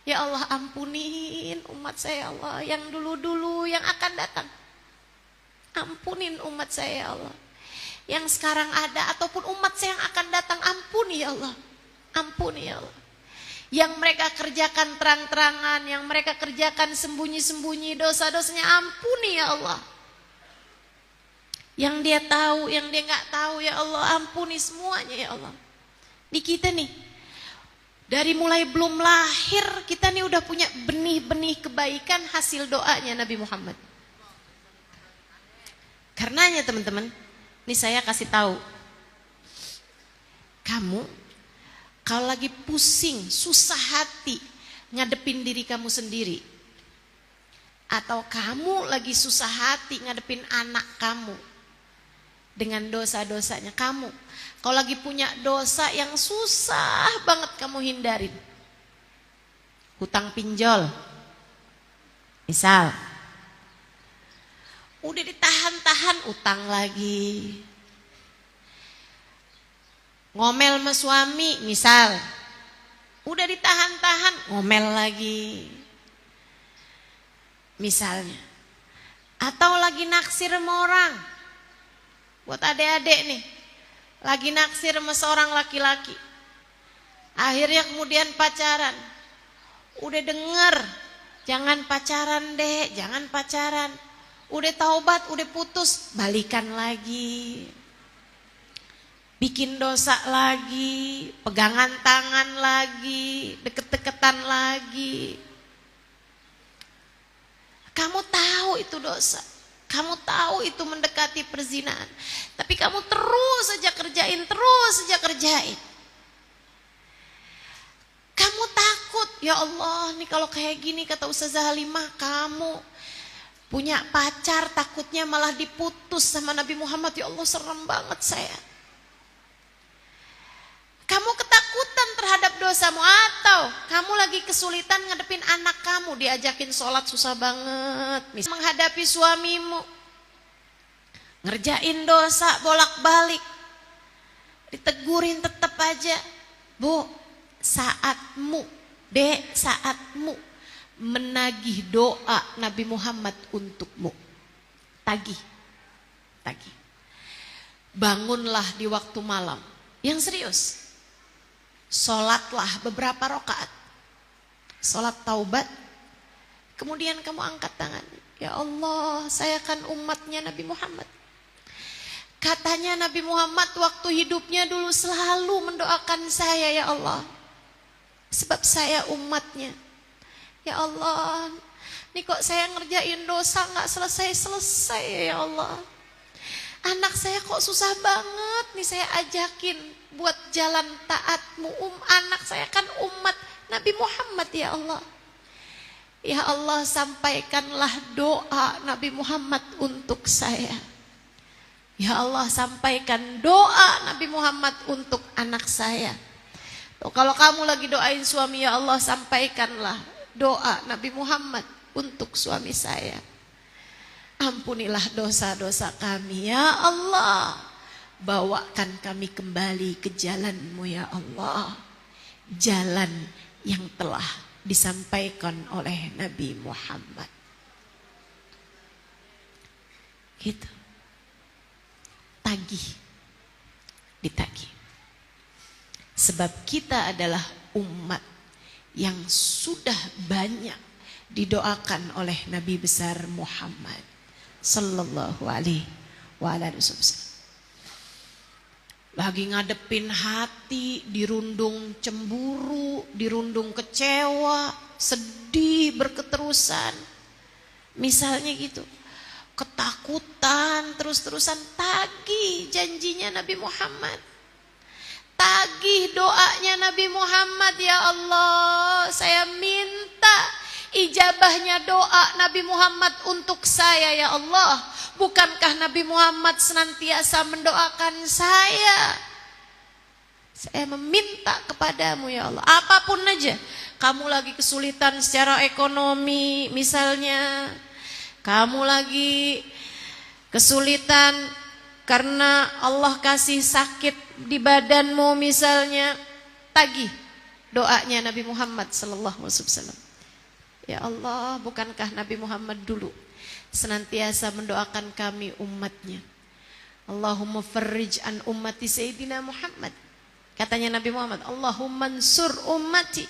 Ya Allah, ampunin umat saya ya Allah, yang dulu-dulu, yang akan datang. Ampunin umat saya ya Allah. Yang sekarang ada ataupun umat saya yang akan datang, ampuni ya Allah. Ampuni ya Allah. Yang mereka kerjakan terang-terangan, yang mereka kerjakan sembunyi-sembunyi, dosa-dosanya ampuni ya Allah. Yang dia tahu, yang dia nggak tahu ya Allah, ampuni semuanya ya Allah. Di kita nih, dari mulai belum lahir kita nih udah punya benih-benih kebaikan hasil doanya Nabi Muhammad. Karenanya teman-teman, ini saya kasih tahu, kamu kalau lagi pusing, susah hati ngadepin diri kamu sendiri, atau kamu lagi susah hati ngadepin anak kamu dengan dosa-dosanya, kamu kalau lagi punya dosa yang susah banget kamu hindarin, hutang pinjol misal, udah ditahan-tahan utang lagi, ngomel sama suami misal, udah ditahan-tahan ngomel lagi misalnya, atau lagi naksir sama orang. Buat adik-adik nih, lagi naksir sama seorang laki-laki, akhirnya kemudian pacaran. Udah denger, jangan pacaran deh, jangan pacaran. Udah taubat, udah putus, balikan lagi. Bikin dosa lagi, pegangan tangan lagi, deket-deketan lagi. Kamu tahu itu dosa, kamu tahu itu mendekati perzinahan, tapi kamu terus saja kerjain, terus saja kerjain. Kamu takut, ya Allah, nih kalau kayak gini kata Ustazah Halimah, kamu punya pacar takutnya malah diputus sama Nabi Muhammad. Ya Allah, serem banget saya. Kamu ketakutan terhadap dosamu, atau kamu lagi kesulitan ngadepin anak kamu, diajakin sholat susah banget, menghadapi suamimu, ngerjain dosa bolak-balik, ditegurin tetap aja. Bu, saatmu, dek, saatmu menagih doa Nabi Muhammad untukmu. Tagih. bangunlah di waktu malam. Yang serius. Sholatlah beberapa rakaat. Sholat taubat. Kemudian kamu angkat tangan. Ya Allah, saya kan umatnya Nabi Muhammad. Katanya Nabi Muhammad waktu hidupnya dulu selalu mendoakan saya, ya Allah. Sebab saya umatnya. Ya Allah, ini kok saya ngerjain dosa gak selesai-selesai, ya Allah. Anak saya kok susah banget nih saya ajakin buat jalan taatmu. Anak saya kan umat Nabi Muhammad, ya Allah. Ya Allah, sampaikanlah doa Nabi Muhammad untuk saya. Ya Allah, sampaikan doa Nabi Muhammad untuk anak saya. Tuh, kalau kamu lagi doain suami, ya Allah, sampaikanlah doa Nabi Muhammad untuk suami saya. Ampunilah dosa-dosa kami, ya Allah. Bawakan kami kembali ke jalan-Mu, ya Allah. Jalan yang telah disampaikan oleh Nabi Muhammad. Gitu. Tagih. Ditagih. Sebab kita adalah umat yang sudah banyak didoakan oleh Nabi besar Muhammad sallallahu alaihi wasallam. Lagi ngadepin hati, dirundung cemburu, dirundung kecewa, sedih berketerusan. Misalnya gitu. Ketakutan, terus-terusan tagih janjinya Nabi Muhammad. Tagih doanya Nabi Muhammad, ya Allah, saya minta ijabahnya doa Nabi Muhammad untuk saya, ya Allah. Bukankah Nabi Muhammad senantiasa mendoakan saya? Saya meminta kepadamu, ya Allah. Apapun aja. Kamu lagi kesulitan secara ekonomi misalnya. Kamu lagi kesulitan karena Allah kasih sakit di badanmu misalnya. Tagih doanya Nabi Muhammad sallallahu alaihi wasallam. Ya Allah, bukankah Nabi Muhammad dulu senantiasa mendoakan kami umatnya. Allahumma farrij an ummati Sayyidina Muhammad. Katanya Nabi Muhammad, Allahumma ansur ummati.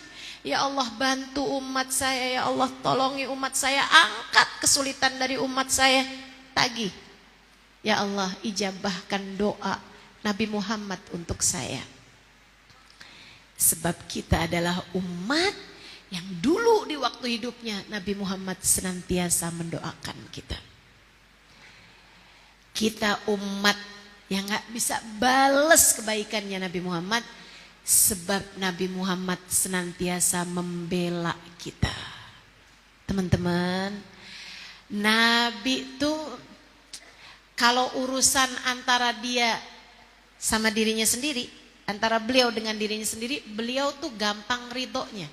Ya Allah, bantu umat saya. Ya Allah, tolongi umat saya. Angkat kesulitan dari umat saya. Tagih. Ya Allah, ijabahkan doa Nabi Muhammad untuk saya. Sebab kita adalah umat yang dulu di waktu hidupnya Nabi Muhammad senantiasa mendoakan kita. Kita umat yang gak bisa balas kebaikannya Nabi Muhammad, sebab Nabi Muhammad senantiasa membela kita. Teman-teman, Nabi itu kalau urusan antara dia sama dirinya sendiri, antara beliau dengan dirinya sendiri, beliau tuh gampang ridhonya.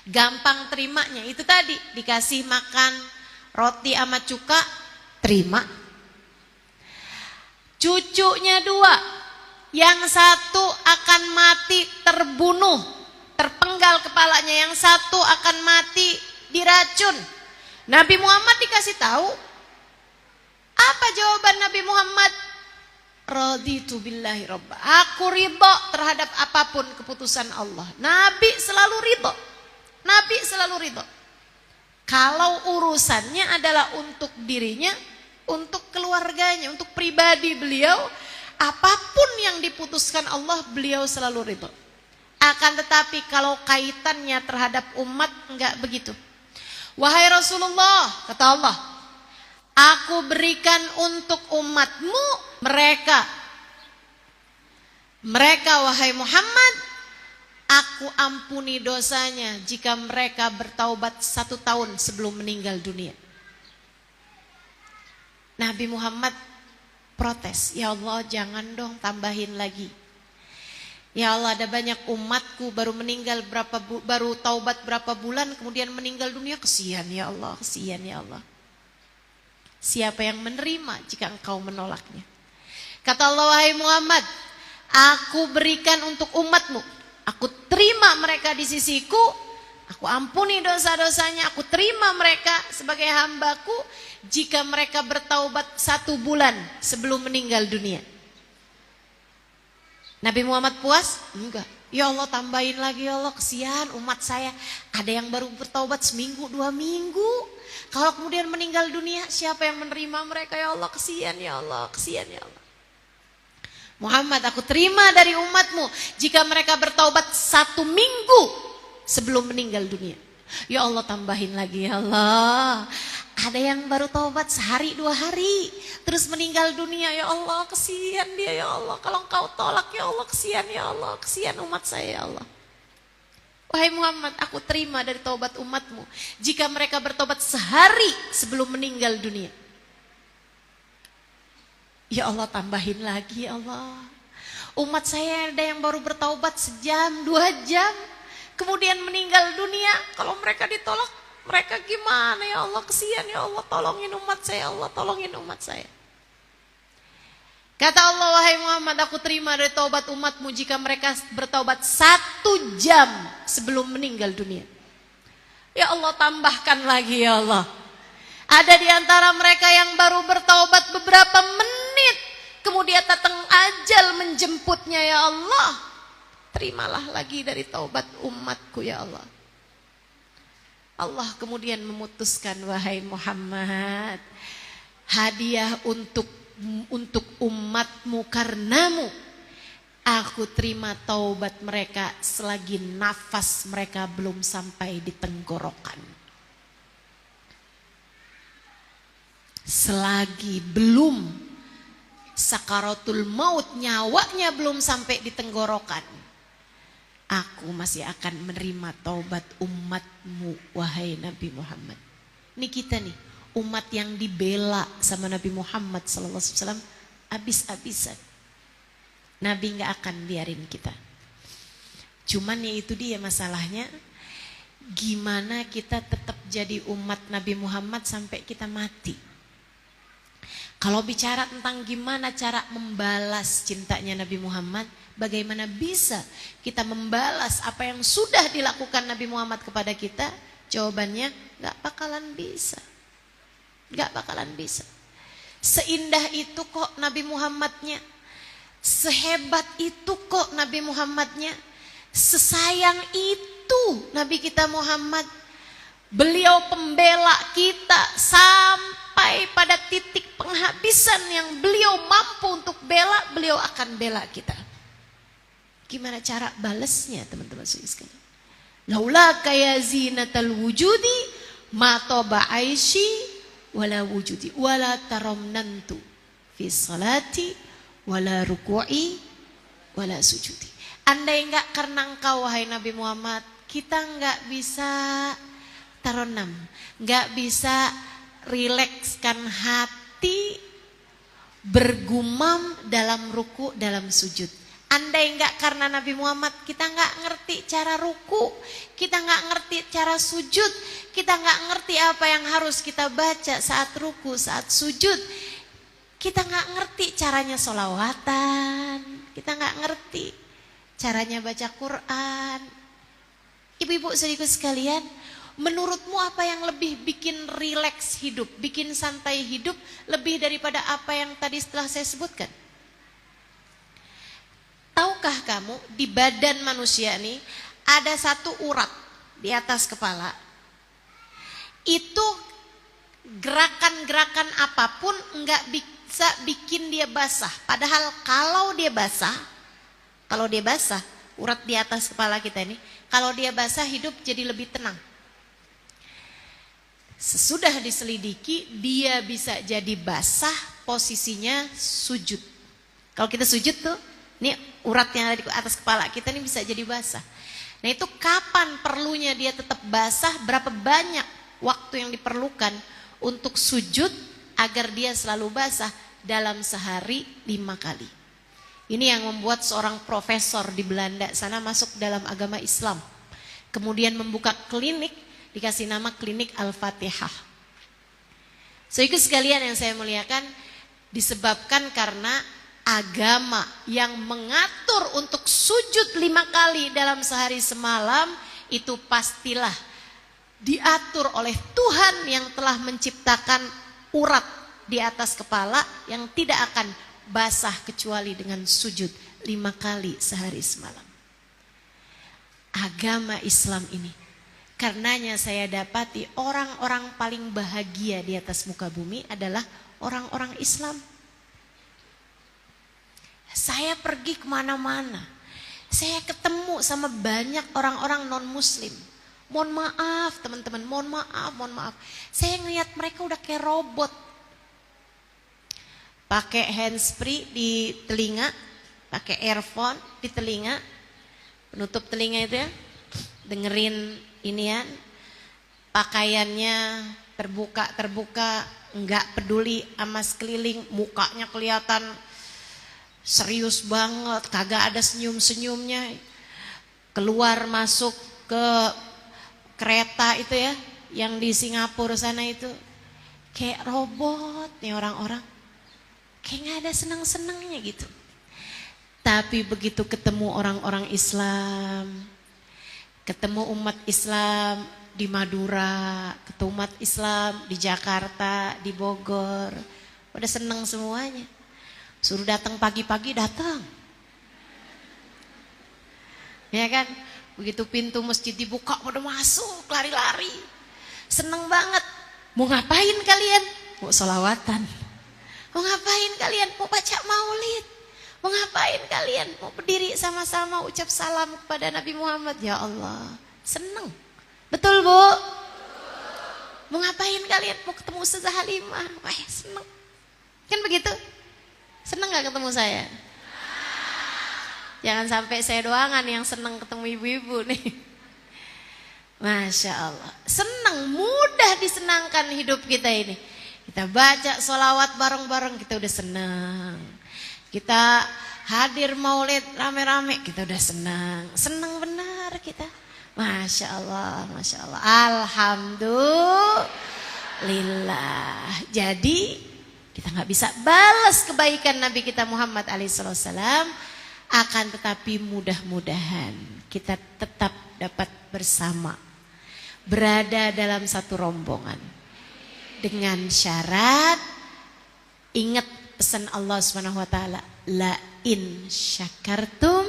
Gampang terimanya. Itu tadi dikasih makan roti sama cuka, terima. Cucunya dua, yang satu akan mati terbunuh, terpenggal kepalanya, yang satu akan mati diracun. Nabi Muhammad dikasih tahu. Apa jawaban Nabi Muhammad? Raditu billahi robba. Aku ridho terhadap apapun keputusan Allah. Nabi selalu ridho. Nabi selalu ridho. Kalau urusannya adalah untuk dirinya, untuk keluarganya, untuk pribadi beliau, apapun yang diputuskan Allah, beliau selalu ridho. Akan tetapi kalau kaitannya terhadap umat, enggak begitu. Wahai Rasulullah, kata Allah, aku berikan untuk umatmu mereka, wahai Muhammad, aku ampuni dosanya jika mereka bertaubat 1 tahun sebelum meninggal dunia. Nabi Muhammad protes, ya Allah jangan dong tambahin lagi. Ya Allah, ada banyak umatku baru meninggal baru taubat berapa bulan kemudian meninggal dunia. Kesian ya Allah, kesian ya Allah. Siapa yang menerima jika engkau menolaknya? Kata Allah, wahai Muhammad, aku berikan untuk umatmu, aku terima mereka di sisiku Aku ampuni dosa-dosanya, aku terima mereka sebagai hambaku jika mereka bertaubat 1 bulan sebelum meninggal dunia. Nabi Muhammad puas? Enggak. Ya Allah, tambahin lagi ya Allah, kesian umat saya. Ada yang baru bertaubat seminggu, 2 minggu. Kalau kemudian meninggal dunia, siapa yang menerima mereka? Ya Allah, kesian ya Allah, kesian ya Allah. Muhammad, aku terima dari umatmu jika mereka bertaubat 1 minggu sebelum meninggal dunia. Ya Allah, tambahin lagi ya Allah. Ada yang baru taubat sehari 2 hari terus meninggal dunia. Ya Allah, kesian dia ya Allah. Kalau engkau tolak ya Allah, kesian ya Allah, kesian umat saya ya Allah. Wahai Muhammad, aku terima dari taubat umatmu jika mereka bertobat sehari sebelum meninggal dunia. Ya Allah, tambahin lagi ya Allah. Umat saya ada yang baru bertaubat sejam, 2 jam, kemudian meninggal dunia. Kalau mereka ditolak, mereka gimana ya Allah, kesian ya Allah, tolongin umat saya Allah, tolongin umat saya. Kata Allah, wahai Muhammad, aku terima dari taubat umatmu jika mereka bertaubat 1 jam sebelum meninggal dunia. Ya Allah, tambahkan lagi ya Allah. Ada di antara mereka yang baru bertaubat beberapa menit, kemudian datang ajal menjemputnya ya Allah. Terimalah lagi dari taubat umatku ya Allah. Allah kemudian memutuskan, wahai Muhammad, hadiah untuk umatmu karenamu. Aku terima taubat mereka selagi nafas mereka belum sampai di tenggorokan. Selagi belum sakaratul maut, nyawanya belum sampai di tenggorokan, aku masih akan menerima taubat umatmu, wahai Nabi Muhammad. Ini kita nih, umat yang dibela sama Nabi Muhammad SAW habis-habisan. Nabi gak akan biarin kita. Cuman ya itu dia masalahnya, gimana kita tetap jadi umat Nabi Muhammad sampai kita mati. Kalau bicara tentang gimana cara membalas cintanya Nabi Muhammad, bagaimana bisa kita membalas apa yang sudah dilakukan Nabi Muhammad kepada kita? Jawabannya, gak bakalan bisa. Gak bakalan bisa. Seindah itu kok Nabi Muhammadnya. Sehebat itu kok Nabi Muhammadnya. Sesayang itu Nabi kita Muhammad. Beliau pembela kita sampai pada titik penghabisan yang beliau mampu untuk bela, beliau akan bela kita. Gimana cara balasnya teman-teman sekalian? Laula kaya zinatal wujudi ma toba aishi wala wujudi wala taramnantu fi salati wala ruku'i wala sujudi. Andai enggak karena engkau wahai Nabi Muhammad, kita enggak bisa taronam, enggak bisa rilekskan hati, bergumam dalam ruku, dalam sujud. Andai enggak karena Nabi Muhammad, kita enggak ngerti cara ruku, kita enggak ngerti cara sujud, kita enggak ngerti apa yang harus kita baca saat ruku, saat sujud. Kita enggak ngerti caranya sholawatan, kita enggak ngerti caranya baca Quran. Ibu-ibu saudaraku sekalian, menurutmu apa yang lebih bikin rileks hidup, bikin santai hidup lebih daripada apa yang tadi setelah saya sebutkan? Tahukah kamu di badan manusia ini ada satu urat di atas kepala. Itu gerakan-gerakan apapun enggak bisa bikin dia basah. Padahal kalau dia basah, urat di atas kepala kita ini, kalau dia basah hidup jadi lebih tenang. Sesudah diselidiki, dia bisa jadi basah, posisinya sujud. Kalau kita sujud tuh, ini urat yang ada di atas kepala kita ini bisa jadi basah. Nah itu kapan perlunya dia tetap basah, berapa banyak waktu yang diperlukan untuk sujud agar dia selalu basah? Dalam sehari 5 kali. Ini yang membuat seorang profesor di Belanda sana masuk dalam agama Islam. Kemudian membuka klinik, dikasih nama klinik Al-Fatihah. Saudaraku sekalian yang saya muliakan, disebabkan karena agama yang mengatur untuk sujud 5 kali dalam sehari semalam itu pastilah diatur oleh Tuhan yang telah menciptakan urat di atas kepala yang tidak akan basah kecuali dengan sujud 5 kali sehari semalam. Agama Islam ini, karenanya saya dapati orang-orang paling bahagia di atas muka bumi adalah orang-orang Islam. Saya pergi kemana-mana, saya ketemu sama banyak orang-orang non-muslim. Mohon maaf teman-teman, mohon maaf. Saya ngeliat mereka udah kayak robot. Pakai handsfree di telinga, pakai earphone di telinga, penutup telinga itu ya, dengerin inian, pakaiannya terbuka, enggak peduli sama sekeliling, mukanya kelihatan serius banget, kagak ada senyum-senyumnya. Keluar masuk ke kereta itu ya, yang di Singapura sana itu, kayak robot nih orang-orang, kayak gak ada senang-senangnya gitu. Tapi begitu ketemu orang-orang Islam, ketemu umat Islam di Madura, ketemu umat Islam di Jakarta, di Bogor, udah seneng semuanya. Suruh datang pagi-pagi datang, ya kan? Begitu pintu masjid dibuka pada masuk lari-lari, seneng banget. Mau ngapain kalian? Mau sholawatan. Mau ngapain kalian? Mau baca maulid. Mau ngapain kalian? Mau berdiri sama-sama ucap salam kepada Nabi Muhammad. Ya Allah, seneng. Betul Bu? Mau ngapain kalian? Mau ketemu Ustazah Halimah. Wah seneng. Kan begitu? Seneng gak ketemu saya? Jangan sampai saya doangan yang seneng ketemu ibu-ibu nih. Masya Allah. Seneng, mudah disenangkan hidup kita ini. Kita baca sholawat bareng-bareng, kita udah senang. Kita hadir maulid rame-rame, kita udah senang. Senang benar kita. Masya Allah, Masya Allah. Alhamdulillah. Jadi kita gak bisa balas kebaikan Nabi kita Muhammad alaihissalam. Akan tetapi mudah-mudahan kita tetap dapat bersama, berada dalam satu rombongan. Dengan syarat, ingat pesan Allah SWT, la in syakartum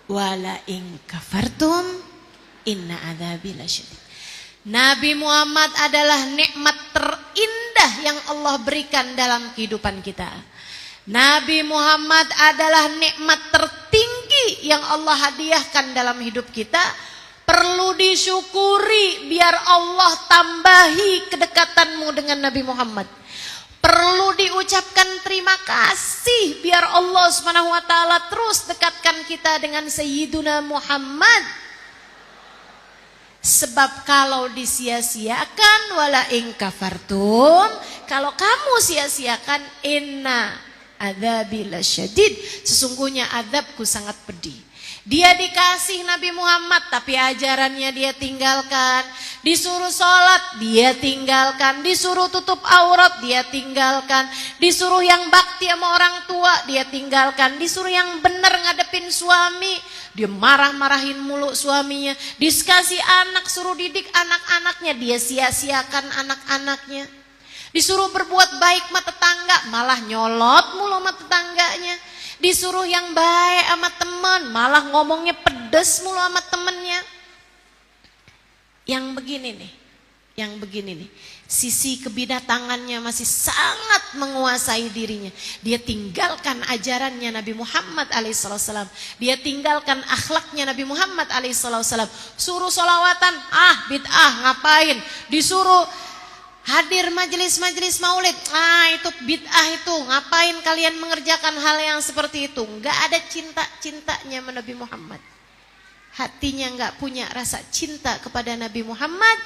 wa la in kafartum inna adzabi lasyadid. Nabi Muhammad adalah nikmat terindah yang Allah berikan dalam kehidupan kita. Nabi Muhammad adalah nikmat tertinggi yang Allah hadiahkan dalam hidup kita. Perlu disyukuri biar Allah tambahi kedekatanmu dengan Nabi Muhammad. Perlu diucapkan terima kasih biar Allah SWT terus dekatkan kita dengan Sayyiduna Muhammad. Sebab kalau disia-siakan, wala in kafartum, kalau kamu sia-siakan, inna adzabi lasyadid, sesungguhnya azabku sangat pedih. Dia dikasih Nabi Muhammad tapi ajarannya dia tinggalkan. Disuruh sholat dia tinggalkan. Disuruh tutup aurat dia tinggalkan. Disuruh yang bakti sama orang tua dia tinggalkan. Disuruh yang benar ngadepin suami, dia marah-marahin mulu suaminya. Dikasih anak, suruh didik anak-anaknya, dia sia-siakan anak-anaknya. Disuruh berbuat baik sama tetangga, malah nyolot mulu sama tetangganya. Disuruh yang baik sama teman, malah ngomongnya pedes mulu sama temennya. Yang begini nih, sisi kebinatangannya masih sangat menguasai dirinya. Dia tinggalkan ajarannya Nabi Muhammad alaihissalam. Dia tinggalkan akhlaknya Nabi Muhammad alaihissalam. Suruh sholawatan, bid'ah, ngapain? Disuruh hadir majelis-majelis maulid, itu bid'ah itu, ngapain kalian mengerjakan hal yang seperti itu? Enggak ada cinta-cintanya sama Nabi Muhammad. Hatinya enggak punya rasa cinta kepada Nabi Muhammad.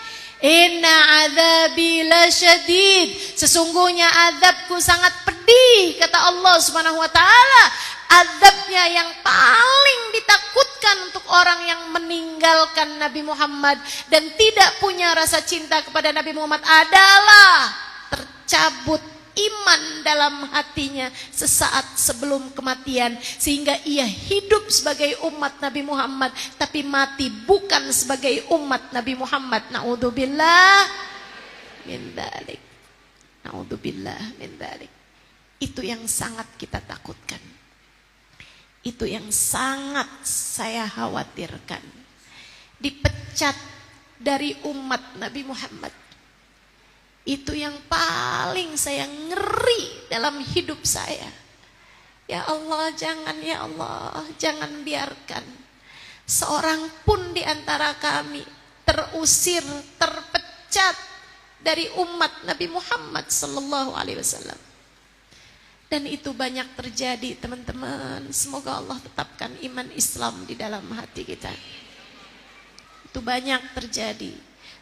Inna adzabi lasyadid, sesungguhnya azabku sangat pedih, kata Allah Subhanahu wa taala. Azabnya yang paling ditakutkan untuk orang yang meninggalkan Nabi Muhammad dan tidak punya rasa cinta kepada Nabi Muhammad adalah tercabut iman dalam hatinya sesaat sebelum kematian, sehingga ia hidup sebagai umat Nabi Muhammad tapi mati bukan sebagai umat Nabi Muhammad. Naudzubillah min dzalik. Naudzubillah min dzalik. Itu yang sangat kita takutkan. Itu yang sangat saya khawatirkan. Dipecat dari umat Nabi Muhammad. Itu yang paling saya ngeri dalam hidup saya. Ya Allah, jangan, ya Allah, jangan biarkan seorang pun di antara kami terusir, terpecat dari umat Nabi Muhammad sallallahu alaihi wasallam. Dan itu banyak terjadi, teman-teman. Semoga Allah tetapkan iman Islam di dalam hati kita. Itu banyak terjadi.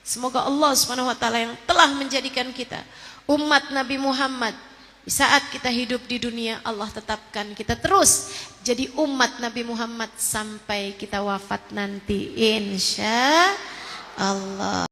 Semoga Allah SWT yang telah menjadikan kita umat Nabi Muhammad, di saat kita hidup di dunia, Allah tetapkan kita terus jadi umat Nabi Muhammad sampai kita wafat nanti, insya Allah.